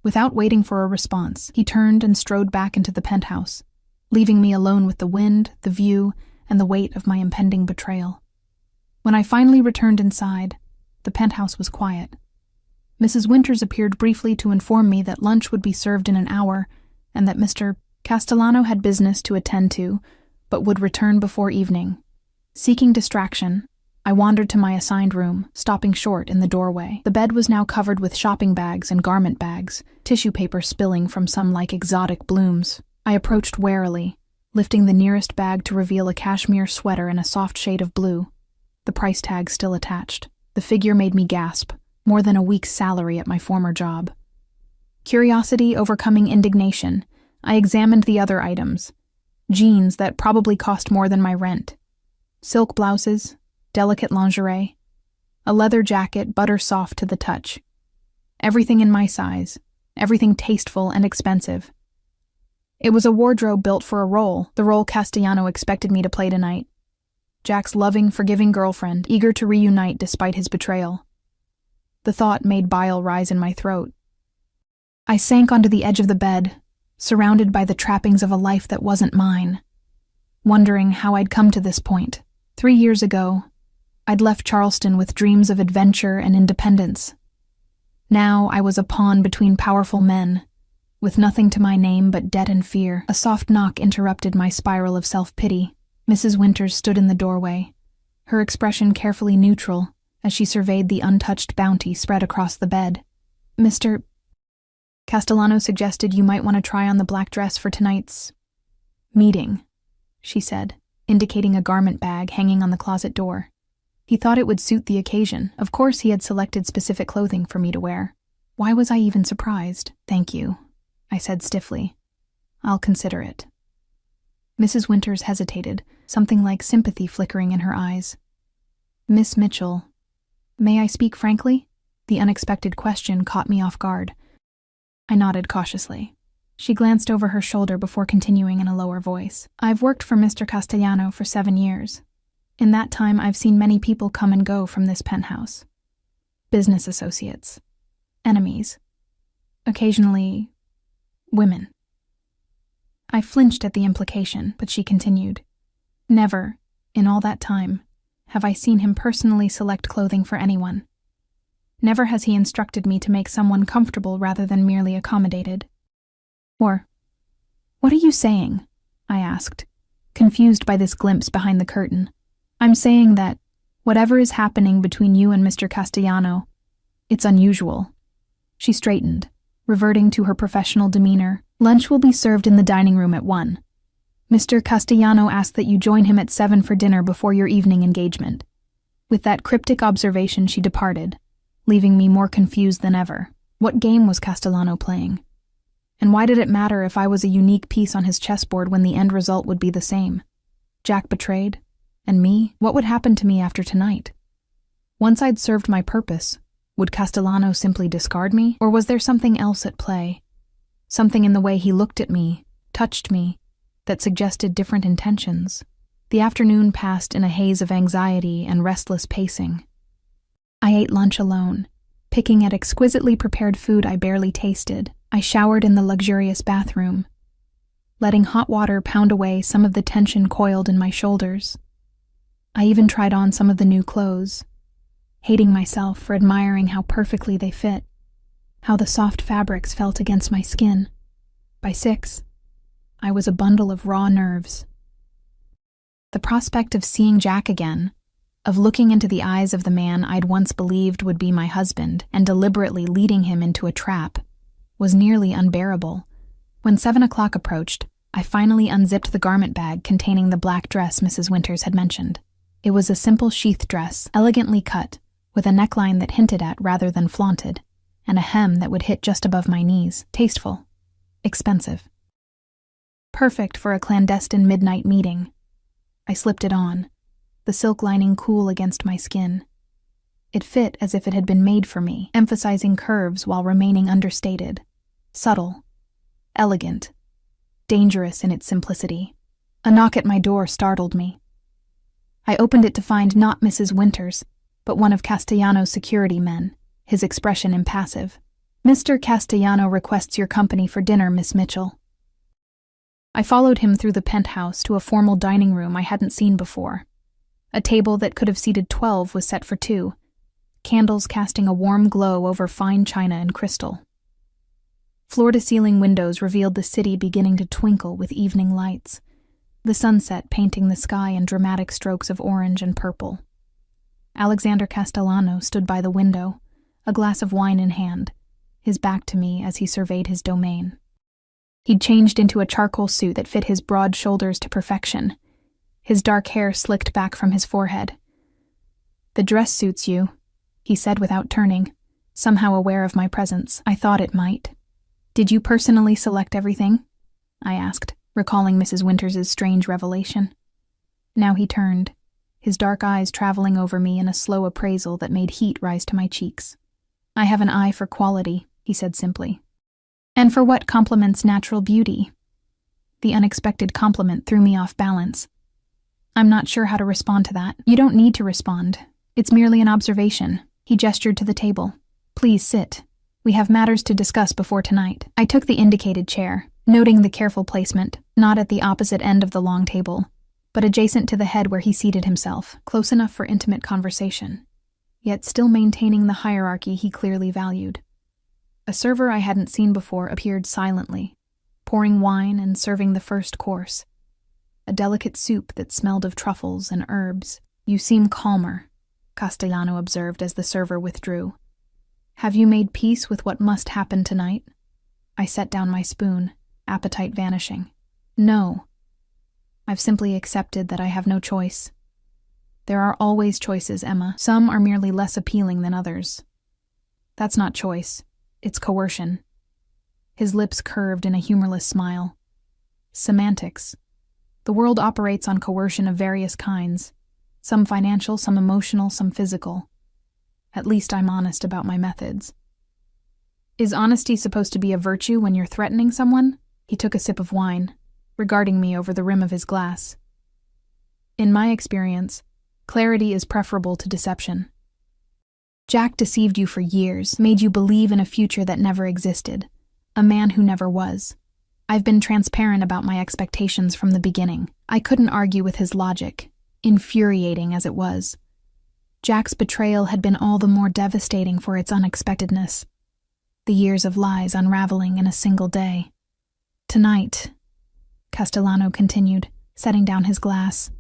Without waiting for a response, he turned and strode back into the penthouse, leaving me alone with the wind, the view, and the weight of my impending betrayal. When I finally returned inside, the penthouse was quiet. Mrs. Winters appeared briefly to inform me that lunch would be served in an hour and that Mr. Castellano had business to attend to, but would return before evening. Seeking distraction, I wandered to my assigned room, stopping short in the doorway. The bed was now covered with shopping bags and garment bags, tissue paper spilling from some like exotic blooms. I approached warily, lifting the nearest bag to reveal a cashmere sweater in a soft shade of blue, the price tag still attached. The figure made me gasp, more than a week's salary at my former job. Curiosity overcoming indignation, I examined the other items. Jeans that probably cost more than my rent. Silk blouses, delicate lingerie, a leather jacket butter soft to the touch. Everything in my size, everything tasteful and expensive. It was a wardrobe built for a role, the role Castellano expected me to play tonight. Jack's loving, forgiving girlfriend, eager to reunite despite his betrayal. The thought made bile rise in my throat. I sank onto the edge of the bed, surrounded by the trappings of a life that wasn't mine, wondering how I'd come to this point. 3 years ago, I'd left Charleston with dreams of adventure and independence. Now I was a pawn between powerful men, with nothing to my name but debt and fear. A soft knock interrupted my spiral of self-pity. Mrs. Winters stood in the doorway, her expression carefully neutral as she surveyed the untouched bounty spread across the bed. Mr. Castellano suggested you might want to try on the black dress for tonight's meeting, she said, indicating a garment bag hanging on the closet door. He thought it would suit the occasion. Of course, he had selected specific clothing for me to wear. Why was I even surprised? Thank you, I said stiffly. I'll consider it. Mrs. Winters hesitated, something like sympathy flickering in her eyes. Miss Mitchell, may I speak frankly? The unexpected question caught me off guard. I nodded cautiously. She glanced over her shoulder before continuing in a lower voice. I've worked for Mr. Castellano for 7 years. In that time, I've seen many people come and go from this penthouse. Business associates. Enemies. Occasionally, women. I flinched at the implication, but she continued. Never, in all that time, have I seen him personally select clothing for anyone. Never has he instructed me to make someone comfortable rather than merely accommodated. Or, what are you saying? I asked, confused by this glimpse behind the curtain. I'm saying that, whatever is happening between you and Mr. Castellano, it's unusual. She straightened, reverting to her professional demeanor. Lunch will be served in the dining room at 1. Mr. Castellano asked that you join him at 7 for dinner before your evening engagement. With that cryptic observation, she departed, leaving me more confused than ever. What game was Castellano playing? And why did it matter if I was a unique piece on his chessboard when the end result would be the same? Jack betrayed? And me? What would happen to me after tonight? Once I'd served my purpose, would Castellano simply discard me? Or was there something else at play? Something in the way he looked at me, touched me, that suggested different intentions. The afternoon passed in a haze of anxiety and restless pacing. I ate lunch alone, picking at exquisitely prepared food I barely tasted. I showered in the luxurious bathroom, letting hot water pound away some of the tension coiled in my shoulders. I even tried on some of the new clothes, hating myself for admiring how perfectly they fit, how the soft fabrics felt against my skin. By 6, I was a bundle of raw nerves. The prospect of seeing Jack again, of looking into the eyes of the man I'd once believed would be my husband and deliberately leading him into a trap, was nearly unbearable. When 7 o'clock approached, I finally unzipped the garment bag containing the black dress Mrs. Winters had mentioned. It was a simple sheath dress, elegantly cut, with a neckline that hinted at rather than flaunted, and a hem that would hit just above my knees. Tasteful. Expensive. Perfect for a clandestine midnight meeting. I slipped it on, the silk lining cool against my skin. It fit as if it had been made for me, emphasizing curves while remaining understated. Subtle. Elegant. Dangerous in its simplicity. A knock at my door startled me. I opened it to find not Mrs. Winters, but one of Castellano's security men, his expression impassive. Mr. Castellano requests your company for dinner, Miss Mitchell. I followed him through the penthouse to a formal dining room I hadn't seen before. A table that could have seated 12 was set for 2, candles casting a warm glow over fine china and crystal. Floor-to-ceiling windows revealed the city beginning to twinkle with evening lights, the sunset painting the sky in dramatic strokes of orange and purple. Alexander Castellano stood by the window, a glass of wine in hand, his back to me as he surveyed his domain. He'd changed into a charcoal suit that fit his broad shoulders to perfection, his dark hair slicked back from his forehead. "The dress suits you," he said without turning, somehow aware of my presence. I thought it might. "Did you personally select everything?" I asked, recalling Mrs. Winters's strange revelation. Now he turned, his dark eyes traveling over me in a slow appraisal that made heat rise to my cheeks. "I have an eye for quality," he said simply. "And for what complements natural beauty?" The unexpected compliment threw me off balance. I'm not sure how to respond to that. "You don't need to respond. It's merely an observation." He gestured to the table. "Please sit. We have matters to discuss before tonight." I took the indicated chair, noting the careful placement, not at the opposite end of the long table, but adjacent to the head where he seated himself, close enough for intimate conversation, yet still maintaining the hierarchy he clearly valued. A server I hadn't seen before appeared silently, pouring wine and serving the first course, a delicate soup that smelled of truffles and herbs. "You seem calmer," Castellano observed as the server withdrew. "Have you made peace with what must happen tonight?" I set down my spoon, appetite vanishing. "No. I've simply accepted that I have no choice. There are always choices, Emma. Some are merely less appealing than others. That's not choice. It's coercion." His lips curved in a humorless smile. "Semantics. The world operates on coercion of various kinds. Some financial, some emotional, some physical. At least I'm honest about my methods." "Is honesty supposed to be a virtue when you're threatening someone?" He took a sip of wine, regarding me over the rim of his glass. "In my experience, clarity is preferable to deception. Jack deceived you for years, made you believe in a future that never existed, a man who never was. I've been transparent about my expectations from the beginning. I couldn't argue with his logic, infuriating as it was. Jack's betrayal had been all the more devastating for its unexpectedness, the years of lies unraveling in a single day. Tonight," Castellano continued, setting down his glass,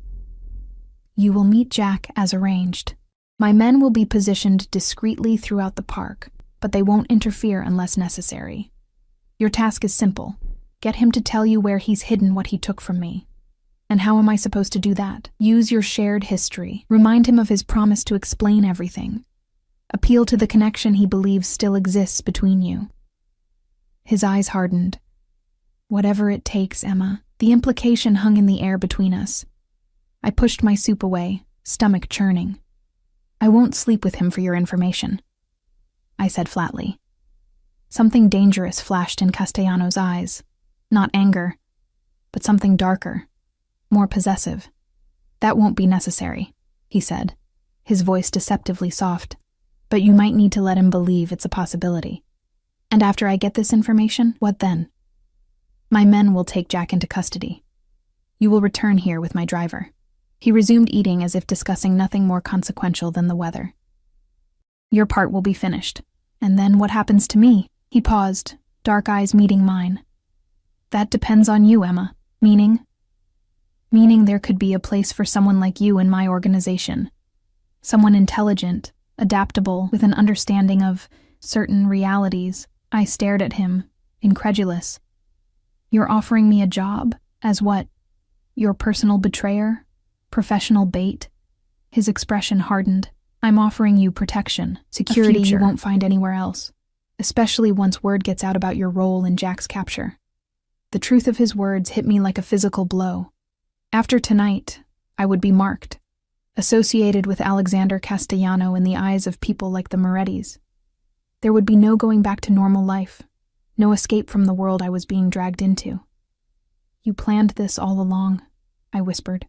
"you will meet Jack as arranged. My men will be positioned discreetly throughout the park, but they won't interfere unless necessary. Your task is simple. Get him to tell you where he's hidden what he took from me. And how am I supposed to do that? Use your shared history. Remind him of his promise to explain everything. Appeal to the connection he believes still exists between you." His eyes hardened. "Whatever it takes, Emma." The implication hung in the air between us. I pushed my soup away, stomach churning. "I won't sleep with him for your information," I said flatly. Something dangerous flashed in Castellano's eyes. Not anger, but something darker, more possessive. "That won't be necessary," he said, his voice deceptively soft. "But you might need to let him believe it's a possibility. And after I get this information, what then? My men will take Jack into custody. You will return here with my driver." He resumed eating as if discussing nothing more consequential than the weather. "Your part will be finished. And then what happens to me?" He paused, dark eyes meeting mine. "That depends on you, Emma." "Meaning?" "Meaning there could be a place for someone like you in my organization. Someone intelligent, adaptable, with an understanding of certain realities." I stared at him, incredulous. "You're offering me a job? As what? Your personal betrayer? Professional bait?" His expression hardened. "I'm offering you protection, security you won't find anywhere else, especially once word gets out about your role in Jack's capture." The truth of his words hit me like a physical blow. After tonight, I would be marked, associated with Alexander Castellano in the eyes of people like the Morettis. There would be no going back to normal life, no escape from the world I was being dragged into. "You planned this all along," I whispered,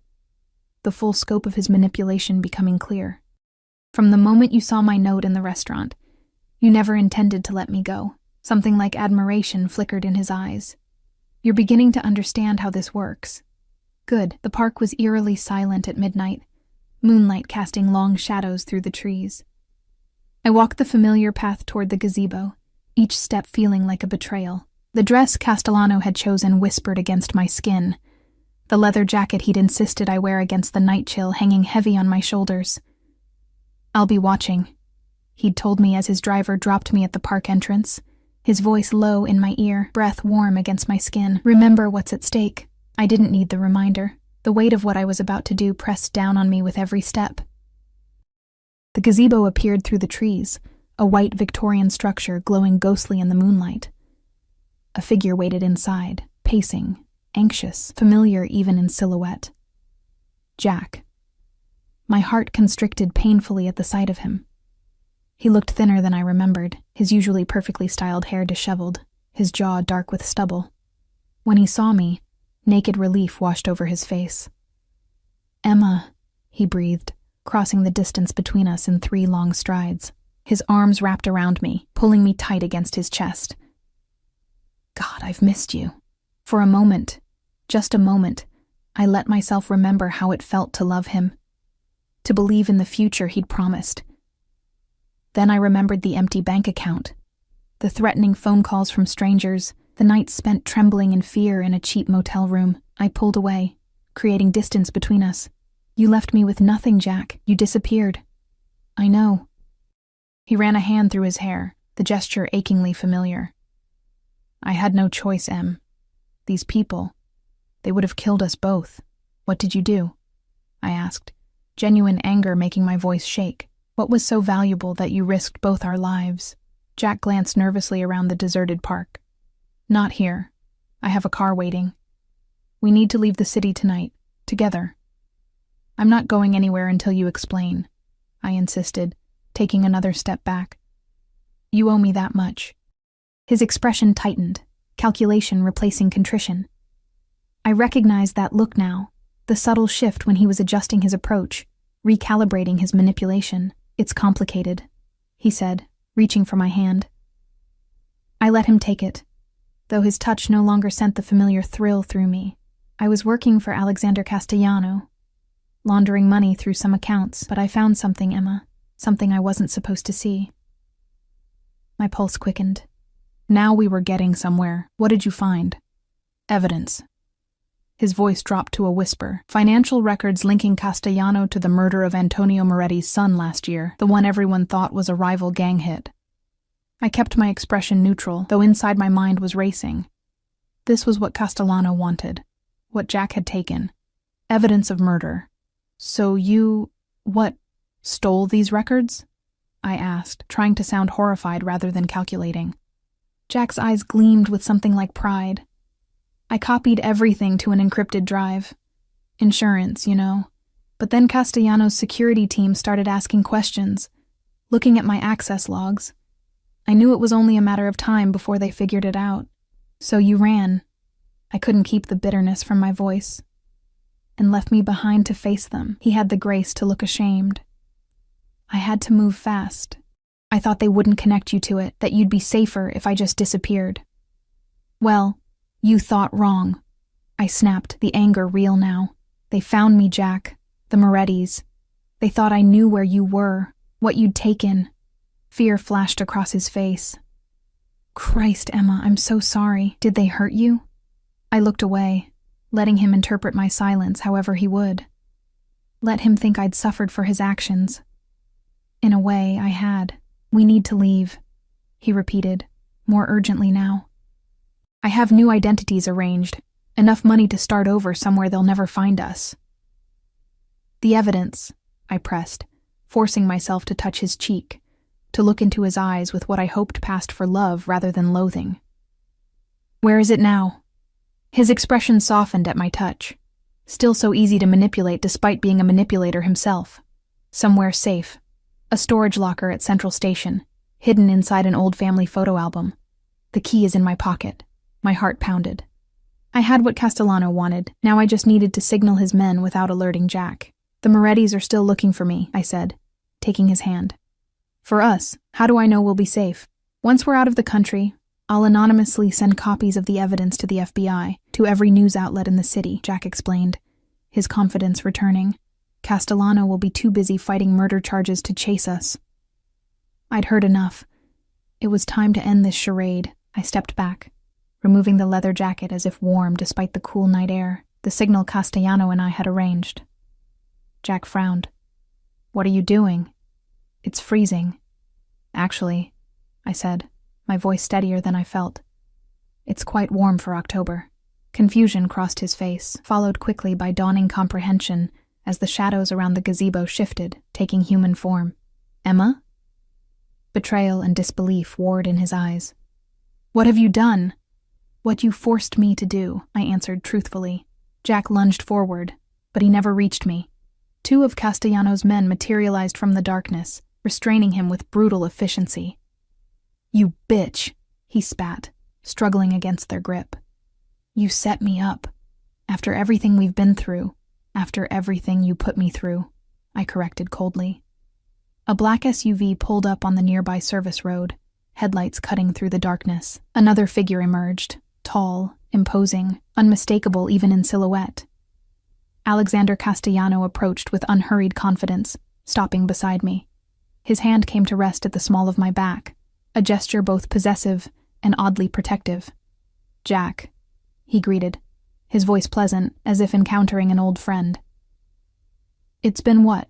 the full scope of his manipulation becoming clear. "From the moment you saw my note in the restaurant, you never intended to let me go." Something like admiration flickered in his eyes. "You're beginning to understand how this works." Good. The park was eerily silent at midnight, moonlight casting long shadows through the trees. I walked the familiar path toward the gazebo, each step feeling like a betrayal. The dress Castellano had chosen whispered against my skin, the leather jacket he'd insisted I wear against the night chill hanging heavy on my shoulders. "I'll be watching," he'd told me as his driver dropped me at the park entrance, his voice low in my ear, breath warm against my skin. Remember what's at stake. I didn't need the reminder. The weight of what I was about to do pressed down on me with every step. The gazebo appeared through the trees, a white Victorian structure glowing ghostly in the moonlight. A figure waited inside, pacing, anxious, familiar even in silhouette. Jack. My heart constricted painfully at the sight of him. He looked thinner than I remembered, his usually perfectly styled hair disheveled, his jaw dark with stubble. When he saw me, naked relief washed over his face. "Emma," he breathed, crossing the distance between us in 3 long strides, his arms wrapped around me, pulling me tight against his chest. "God, I've missed you." For a moment, just a moment, I let myself remember how it felt to love him, to believe in the future he'd promised. Then I remembered the empty bank account, the threatening phone calls from strangers, the nights spent trembling in fear in a cheap motel room. I pulled away, creating distance between us. "You left me with nothing, Jack. You disappeared." "I know." He ran a hand through his hair, the gesture achingly familiar. "I had no choice, Em. These people, they would have killed us both. What did you do?" I asked, genuine anger making my voice shake. "What was so valuable that you risked both our lives?" Jack glanced nervously around the deserted park. "Not here. I have a car waiting. We need to leave the city tonight, together." "I'm not going anywhere until you explain," I insisted, taking another step back. "You owe me that much." His expression tightened, calculation replacing contrition. I recognized that look now, the subtle shift when he was adjusting his approach, recalibrating his manipulation. "It's complicated," he said, reaching for my hand. I let him take it, though his touch no longer sent the familiar thrill through me. I was working for Alexander Castellano, laundering money through some accounts, but I found something, Emma, something I wasn't supposed to see. My pulse quickened. Now we were getting somewhere. "What did you find?" "Evidence." His voice dropped to a whisper. "Financial records linking Castellano to the murder of Antonio Moretti's son last year, the one everyone thought was a rival gang hit." I kept my expression neutral, though inside my mind was racing. This was what Castellano wanted, what Jack had taken. Evidence of murder. "So you, stole these records?" I asked, trying to sound horrified rather than calculating. Jack's eyes gleamed with something like pride. "I copied everything to an encrypted drive. Insurance, you know. But then Castellano's security team started asking questions, looking at my access logs. I knew it was only a matter of time before they figured it out. So you ran." I couldn't keep the bitterness from my voice. "And left me behind to face them." He had the grace to look ashamed. "I had to move fast. I thought they wouldn't connect you to it, that you'd be safer if I just disappeared." "Well, you thought wrong." I snapped, the anger real now. "They found me, Jack. The Morettis. They thought I knew where you were, what you'd taken." Fear flashed across his face. "Christ, Emma, I'm so sorry. Did they hurt you?" I looked away, letting him interpret my silence however he would. Let him think I'd suffered for his actions. In a way, I had. "We need to leave," he repeated, more urgently now. "I have new identities arranged, enough money to start over somewhere they'll never find us." "The evidence," I pressed, forcing myself to touch his cheek, to look into his eyes with what I hoped passed for love rather than loathing. "Where is it now?" His expression softened at my touch, still so easy to manipulate despite being a manipulator himself. "Somewhere safe. A storage locker at Central Station, hidden inside an old family photo album. The key is in my pocket." My heart pounded. I had what Castellano wanted. Now I just needed to signal his men without alerting Jack. "The Morettis are still looking for me," I said, taking his hand. "For us, how do I know we'll be safe? Once we're out of the country, I'll anonymously send copies of the evidence to the FBI, to every news outlet in the city," Jack explained, his confidence returning. "Castellano will be too busy fighting murder charges to chase us." I'd heard enough. It was time to end this charade. I stepped back, removing the leather jacket as if warm despite the cool night air, the signal Castellano and I had arranged. Jack frowned. "What are you doing?" It's freezing. Actually, I said, my voice steadier than I felt. It's quite warm for October. Confusion crossed his face, followed quickly by dawning comprehension as the shadows around the gazebo shifted, taking human form. Emma? Betrayal and disbelief warred in his eyes. What have you done? What you forced me to do, I answered truthfully. Jack lunged forward, but he never reached me. Two of Castellano's men materialized from the darkness, restraining him with brutal efficiency. You bitch, he spat, struggling against their grip. You set me up. After everything we've been through, after everything you put me through, I corrected coldly. A black SUV pulled up on the nearby service road, headlights cutting through the darkness. Another figure emerged, tall, imposing, unmistakable even in silhouette. Alexander Castellano approached with unhurried confidence, stopping beside me. His hand came to rest at the small of my back, a gesture both possessive and oddly protective. Jack, he greeted, his voice pleasant, as if encountering an old friend. It's been what?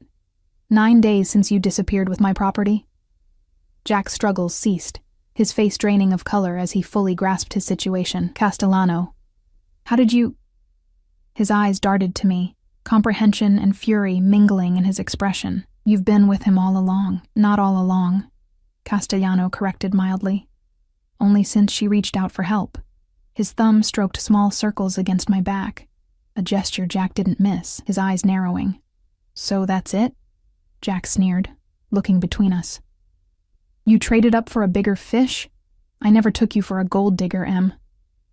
9 days since you disappeared with my property? Jack's struggles ceased, his face draining of color as he fully grasped his situation. Castellano. How did you... His eyes darted to me, comprehension and fury mingling in his expression. You've been with him all along. Not all along, Castellano corrected mildly. Only since she reached out for help. His thumb stroked small circles against my back, a gesture Jack didn't miss, his eyes narrowing. So that's it? Jack sneered, looking between us. You traded up for a bigger fish? I never took you for a gold digger, Em.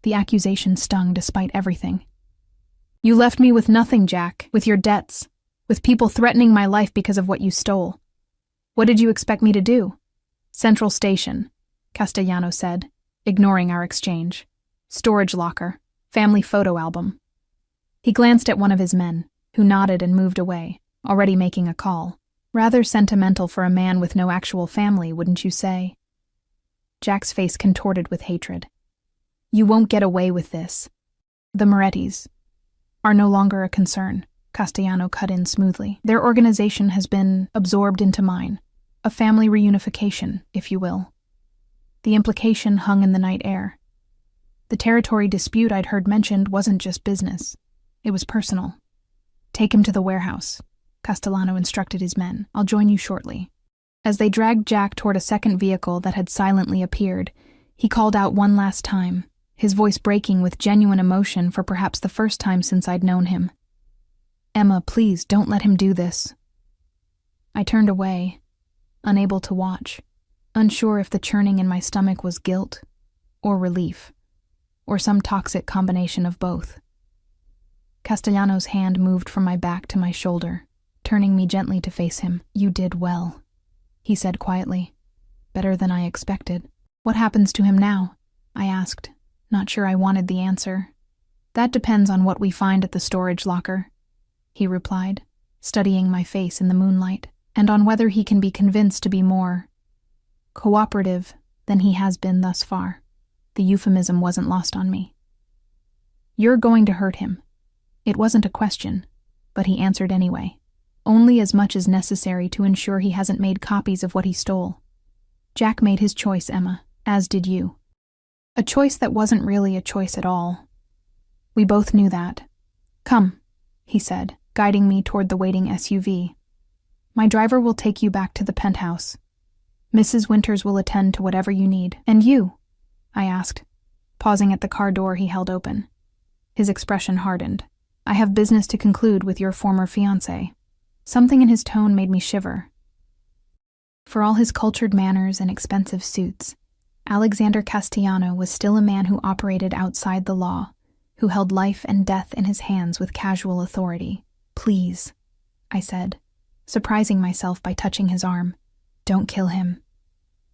The accusation stung despite everything. You left me with nothing, Jack, with your debts, with people threatening my life because of what you stole. What did you expect me to do? Central Station, Castellano said, ignoring our exchange. Storage locker, family photo album. He glanced at one of his men, who nodded and moved away, already making a call. Rather sentimental for a man with no actual family, wouldn't you say? Jack's face contorted with hatred. You won't get away with this. The Morettis are no longer a concern, Castellano cut in smoothly. Their organization has been absorbed into mine. A family reunification, if you will. The implication hung in the night air. The territory dispute I'd heard mentioned wasn't just business. It was personal. Take him to the warehouse, Castellano instructed his men. I'll join you shortly. As they dragged Jack toward a second vehicle that had silently appeared, he called out one last time, his voice breaking with genuine emotion for perhaps the first time since I'd known him. Emma, please, don't let him do this. I turned away, unable to watch, unsure if the churning in my stomach was guilt or relief, or some toxic combination of both. Castellano's hand moved from my back to my shoulder, turning me gently to face him. You did well, he said quietly. Better than I expected. What happens to him now? I asked, not sure I wanted the answer. That depends on what we find at the storage locker, he replied, studying my face in the moonlight, and on whether he can be convinced to be more cooperative than he has been thus far. The euphemism wasn't lost on me. You're going to hurt him. It wasn't a question, but he answered anyway. Only as much as necessary to ensure he hasn't made copies of what he stole. Jack made his choice, Emma, as did you. A choice that wasn't really a choice at all. We both knew that. Come, he said, guiding me toward the waiting SUV. My driver will take you back to the penthouse. Mrs. Winters will attend to whatever you need. And you? I asked, pausing at the car door he held open. His expression hardened. I have business to conclude with your former fiancé. Something in his tone made me shiver. For all his cultured manners and expensive suits, Alexander Castellano was still a man who operated outside the law, who held life and death in his hands with casual authority. Please, I said, surprising myself by touching his arm. Don't kill him.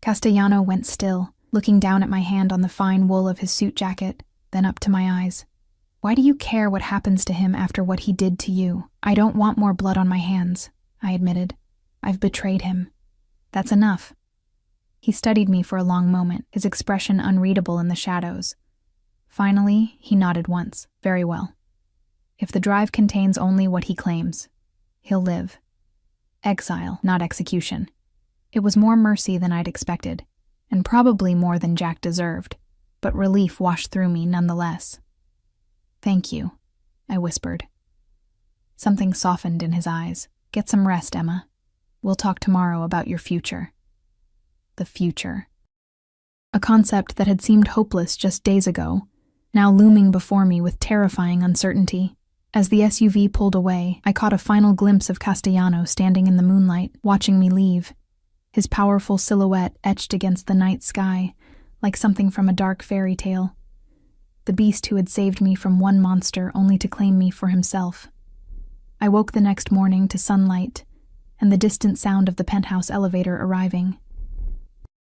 Castellano went still, looking down at my hand on the fine wool of his suit jacket, then up to my eyes. Why do you care what happens to him after what he did to you? I don't want more blood on my hands, I admitted. I've betrayed him. That's enough. He studied me for a long moment, his expression unreadable in the shadows. Finally, he nodded once. Very well. If the drive contains only what he claims, he'll live. Exile, not execution. It was more mercy than I'd expected, and probably more than Jack deserved, but relief washed through me nonetheless. "Thank you," I whispered. Something softened in his eyes. "Get some rest, Emma. We'll talk tomorrow about your future." The future. A concept that had seemed hopeless just days ago, now looming before me with terrifying uncertainty. As the SUV pulled away, I caught a final glimpse of Castellano standing in the moonlight, watching me leave, his powerful silhouette etched against the night sky, like something from a dark fairy tale. The beast who had saved me from one monster only to claim me for himself. I woke the next morning to sunlight and the distant sound of the penthouse elevator arriving.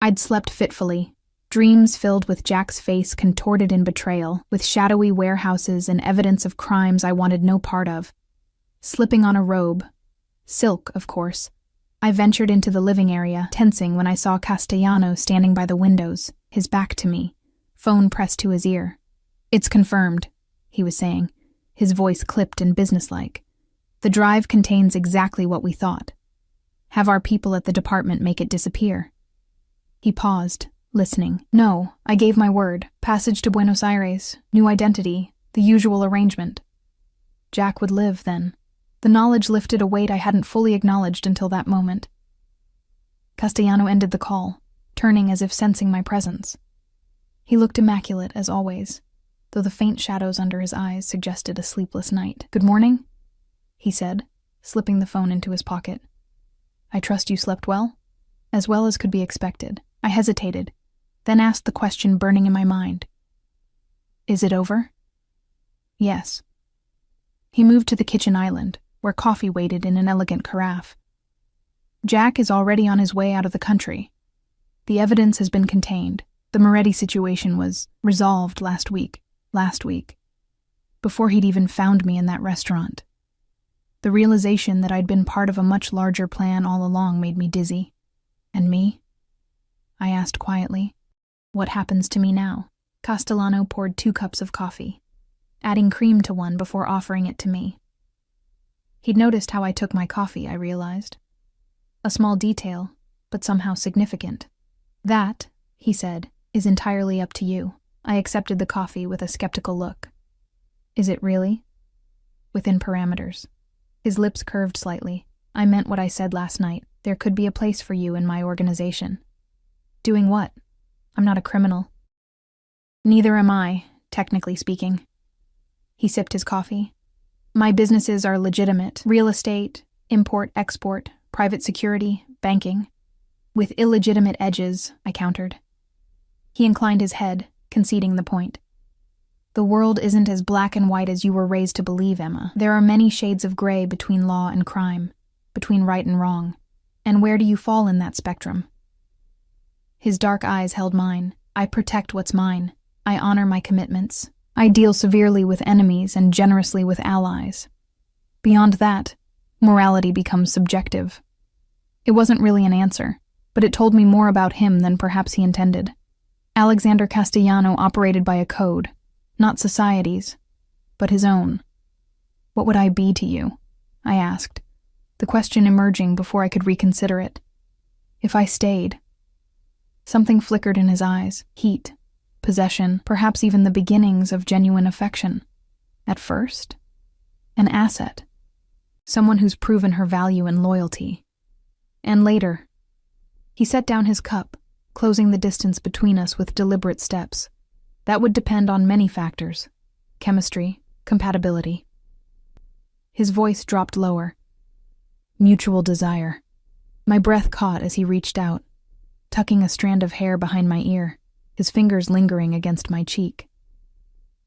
I'd slept fitfully, dreams filled with Jack's face contorted in betrayal, with shadowy warehouses and evidence of crimes I wanted no part of. Slipping on a robe, silk, of course, I ventured into the living area, tensing when I saw Castellano standing by the windows, his back to me, phone pressed to his ear. "It's confirmed," he was saying, his voice clipped and businesslike. "The drive contains exactly what we thought. Have our people at the department make it disappear." He paused, listening. "No, I gave my word. Passage to Buenos Aires, new identity, the usual arrangement." Jack would live, then. The knowledge lifted a weight I hadn't fully acknowledged until that moment. Castellano ended the call, turning as if sensing my presence. He looked immaculate, as always, though the faint shadows under his eyes suggested a sleepless night. "Good morning," he said, slipping the phone into his pocket. "I trust you slept well?" "As well as could be expected." I hesitated, then asked the question burning in my mind. "Is it over?" "Yes." He moved to the kitchen island, where coffee waited in an elegant carafe. "Jack is already on his way out of the country. The evidence has been contained. The Moretti situation was resolved last week, before he'd even found me in that restaurant. The realization that I'd been part of a much larger plan all along made me dizzy. And me?" I asked quietly. "What happens to me now?" Castellano poured 2 cups of coffee, adding cream to one before offering it to me. He'd noticed how I took my coffee, I realized. A small detail, but somehow significant. "That," he said, "is entirely up to you." I accepted the coffee with a skeptical look. "Is it really?" "Within parameters." His lips curved slightly. "I meant what I said last night. There could be a place for you in my organization." "Doing what? I'm not a criminal." "Neither am I, technically speaking." He sipped his coffee. "My businesses are legitimate. Real estate, import, export, private security, banking. With illegitimate edges," I countered. He inclined his head, conceding the point. "The world isn't as black and white as you were raised to believe, Emma. There are many shades of gray between law and crime, between right and wrong. And where do you fall in that spectrum?" His dark eyes held mine. "I protect what's mine. I honor my commitments. I deal severely with enemies and generously with allies. Beyond that, morality becomes subjective." It wasn't really an answer, but it told me more about him than perhaps he intended. Alexander Castellano operated by a code, not society's, but his own. "What would I be to you?" I asked, the question emerging before I could reconsider it. "If I stayed." Something flickered in his eyes, heat, possession, perhaps even the beginnings of genuine affection. At first, an asset, someone who's proven her value and loyalty. And later, he set down his cup, closing the distance between us with deliberate steps. That would depend on many factors: chemistry, compatibility. His voice dropped lower. Mutual desire. My breath caught as he reached out, tucking a strand of hair behind my ear, his fingers lingering against my cheek.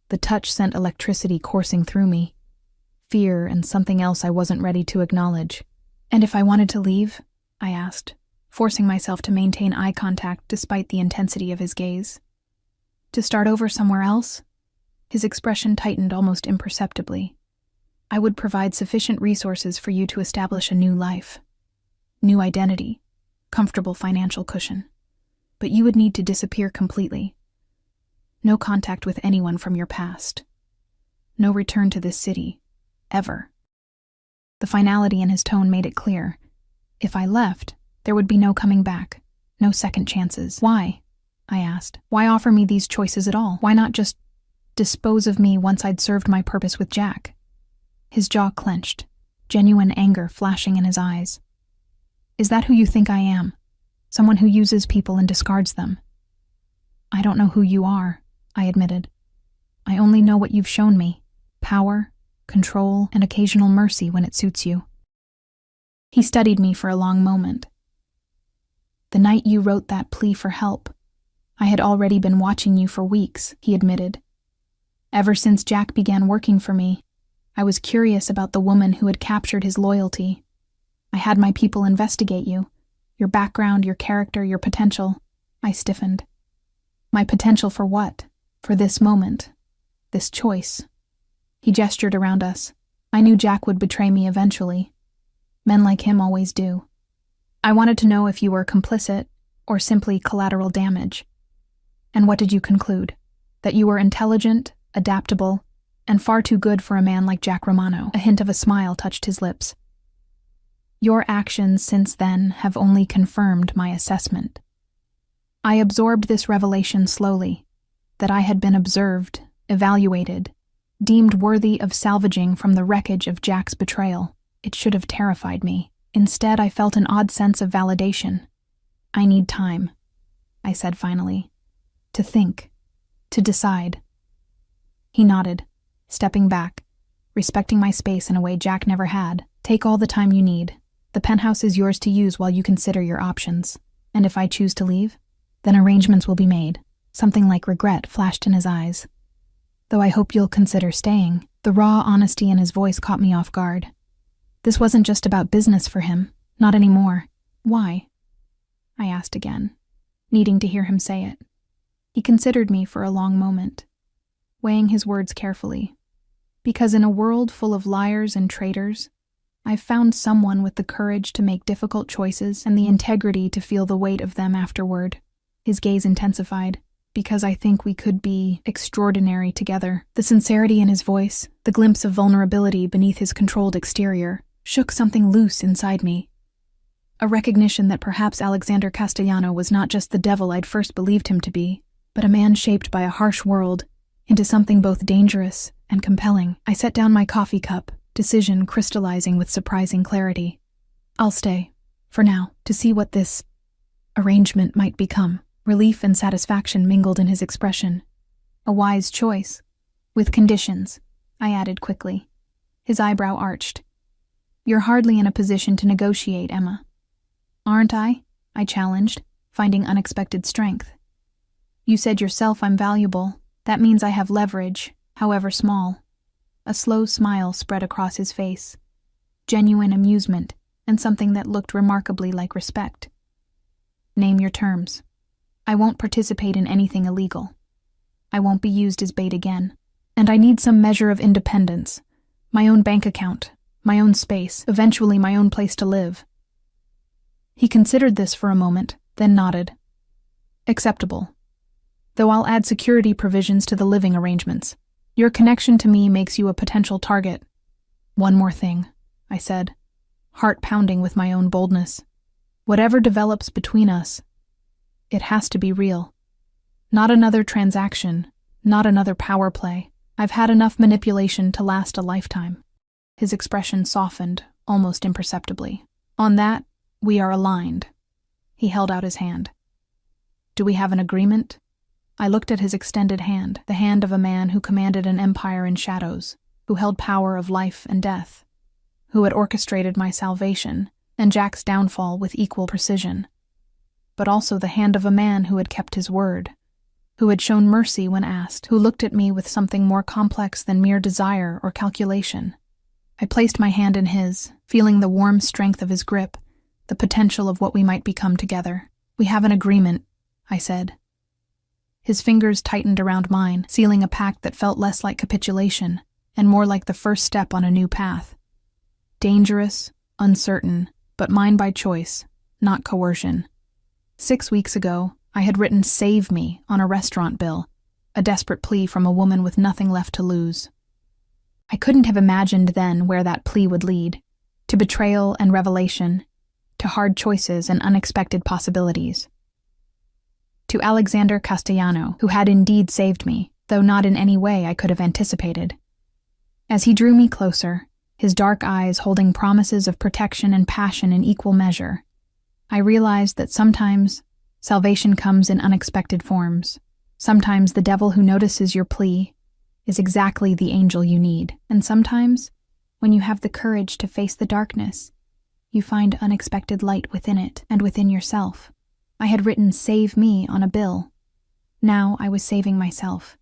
The touch sent electricity coursing through me, fear and something else I wasn't ready to acknowledge. "And if I wanted to leave?" I asked, forcing myself to maintain eye contact despite the intensity of his gaze. "To start over somewhere else?" His expression tightened almost imperceptibly. "I would provide sufficient resources for you to establish a new life, new identity, comfortable financial cushion. But you would need to disappear completely. No contact with anyone from your past. No return to this city, ever." The finality in his tone made it clear. If I left, There would be no coming back, no second chances. Why? I asked. Why offer me these choices at all? Why not just dispose of me once I'd served my purpose with Jack? His jaw clenched, genuine anger flashing in his eyes. Is that who you think I am? Someone who uses people and discards them? I don't know who you are, I admitted. I only know what you've shown me: power, control, and occasional mercy when it suits you. He studied me for a long moment. The night you wrote that plea for help, I had already been watching you for weeks, he admitted. Ever since Jack began working for me, I was curious about the woman who had captured his loyalty. I had my people investigate you, your background, your character, your potential. I stiffened. My potential for what? For this moment. This choice. He gestured around us. I knew Jack would betray me eventually. Men like him always do. I wanted to know if you were complicit or simply collateral damage. And what did you conclude? That you were intelligent, adaptable, and far too good for a man like Jack Romano. A hint of a smile touched his lips. Your actions since then have only confirmed my assessment. I absorbed this revelation slowly, that I had been observed, evaluated, deemed worthy of salvaging from the wreckage of Jack's betrayal. It should have terrified me. Instead, I felt an odd sense of validation. I need time, I said finally, to think, to decide. He nodded, stepping back, respecting my space in a way Jack never had. Take all the time you need. The penthouse is yours to use while you consider your options. And if I choose to leave, then arrangements will be made. Something like regret flashed in his eyes. Though I hope you'll consider staying. The raw honesty in his voice caught me off guard. This wasn't just about business for him, not anymore. Why? I asked again, needing to hear him say it. He considered me for a long moment, weighing his words carefully. Because in a world full of liars and traitors, I've found someone with the courage to make difficult choices and the integrity to feel the weight of them afterward. His gaze intensified. Because I think we could be extraordinary together. The sincerity in his voice, the glimpse of vulnerability beneath his controlled exterior, shook something loose inside me. A recognition that perhaps Alexander Castellano was not just the devil I'd first believed him to be, but a man shaped by a harsh world into something both dangerous and compelling. I set down my coffee cup, decision crystallizing with surprising clarity. I'll stay, for now, to see what this arrangement might become. Relief and satisfaction mingled in his expression. A wise choice. With conditions, I added quickly. His eyebrow arched. You're hardly in a position to negotiate, Emma. Aren't I? I challenged, finding unexpected strength. You said yourself I'm valuable. That means I have leverage, however small. A slow smile spread across his face. Genuine amusement, and something that looked remarkably like respect. Name your terms. I won't participate in anything illegal. I won't be used as bait again. And I need some measure of independence. My own bank account, my own space, eventually my own place to live. He considered this for a moment, then nodded. Acceptable. Though I'll add security provisions to the living arrangements. Your connection to me makes you a potential target. One more thing, I said, heart pounding with my own boldness. Whatever develops between us, it has to be real. Not another transaction, not another power play. I've had enough manipulation to last a lifetime. His expression softened, almost imperceptibly. On that, we are aligned. He held out his hand. Do we have an agreement? I looked at his extended hand, the hand of a man who commanded an empire in shadows, who held power of life and death, who had orchestrated my salvation and Jack's downfall with equal precision. But also the hand of a man who had kept his word, who had shown mercy when asked, who looked at me with something more complex than mere desire or calculation. I placed my hand in his, feeling the warm strength of his grip, the potential of what we might become together. We have an agreement, I said. His fingers tightened around mine, sealing a pact that felt less like capitulation and more like the first step on a new path. Dangerous, uncertain, but mine by choice, not coercion. 6 weeks ago, I had written "Save Me" on a restaurant bill, a desperate plea from a woman with nothing left to lose. I couldn't have imagined then where that plea would lead, to betrayal and revelation, to hard choices and unexpected possibilities. To Alexander Castellano, who had indeed saved me, though not in any way I could have anticipated. As he drew me closer, his dark eyes holding promises of protection and passion in equal measure, I realized that sometimes salvation comes in unexpected forms. Sometimes the devil who notices your plea is exactly the angel you need. And sometimes, when you have the courage to face the darkness, you find unexpected light within it and within yourself. I had written "Save Me" on a bill. Now I was saving myself.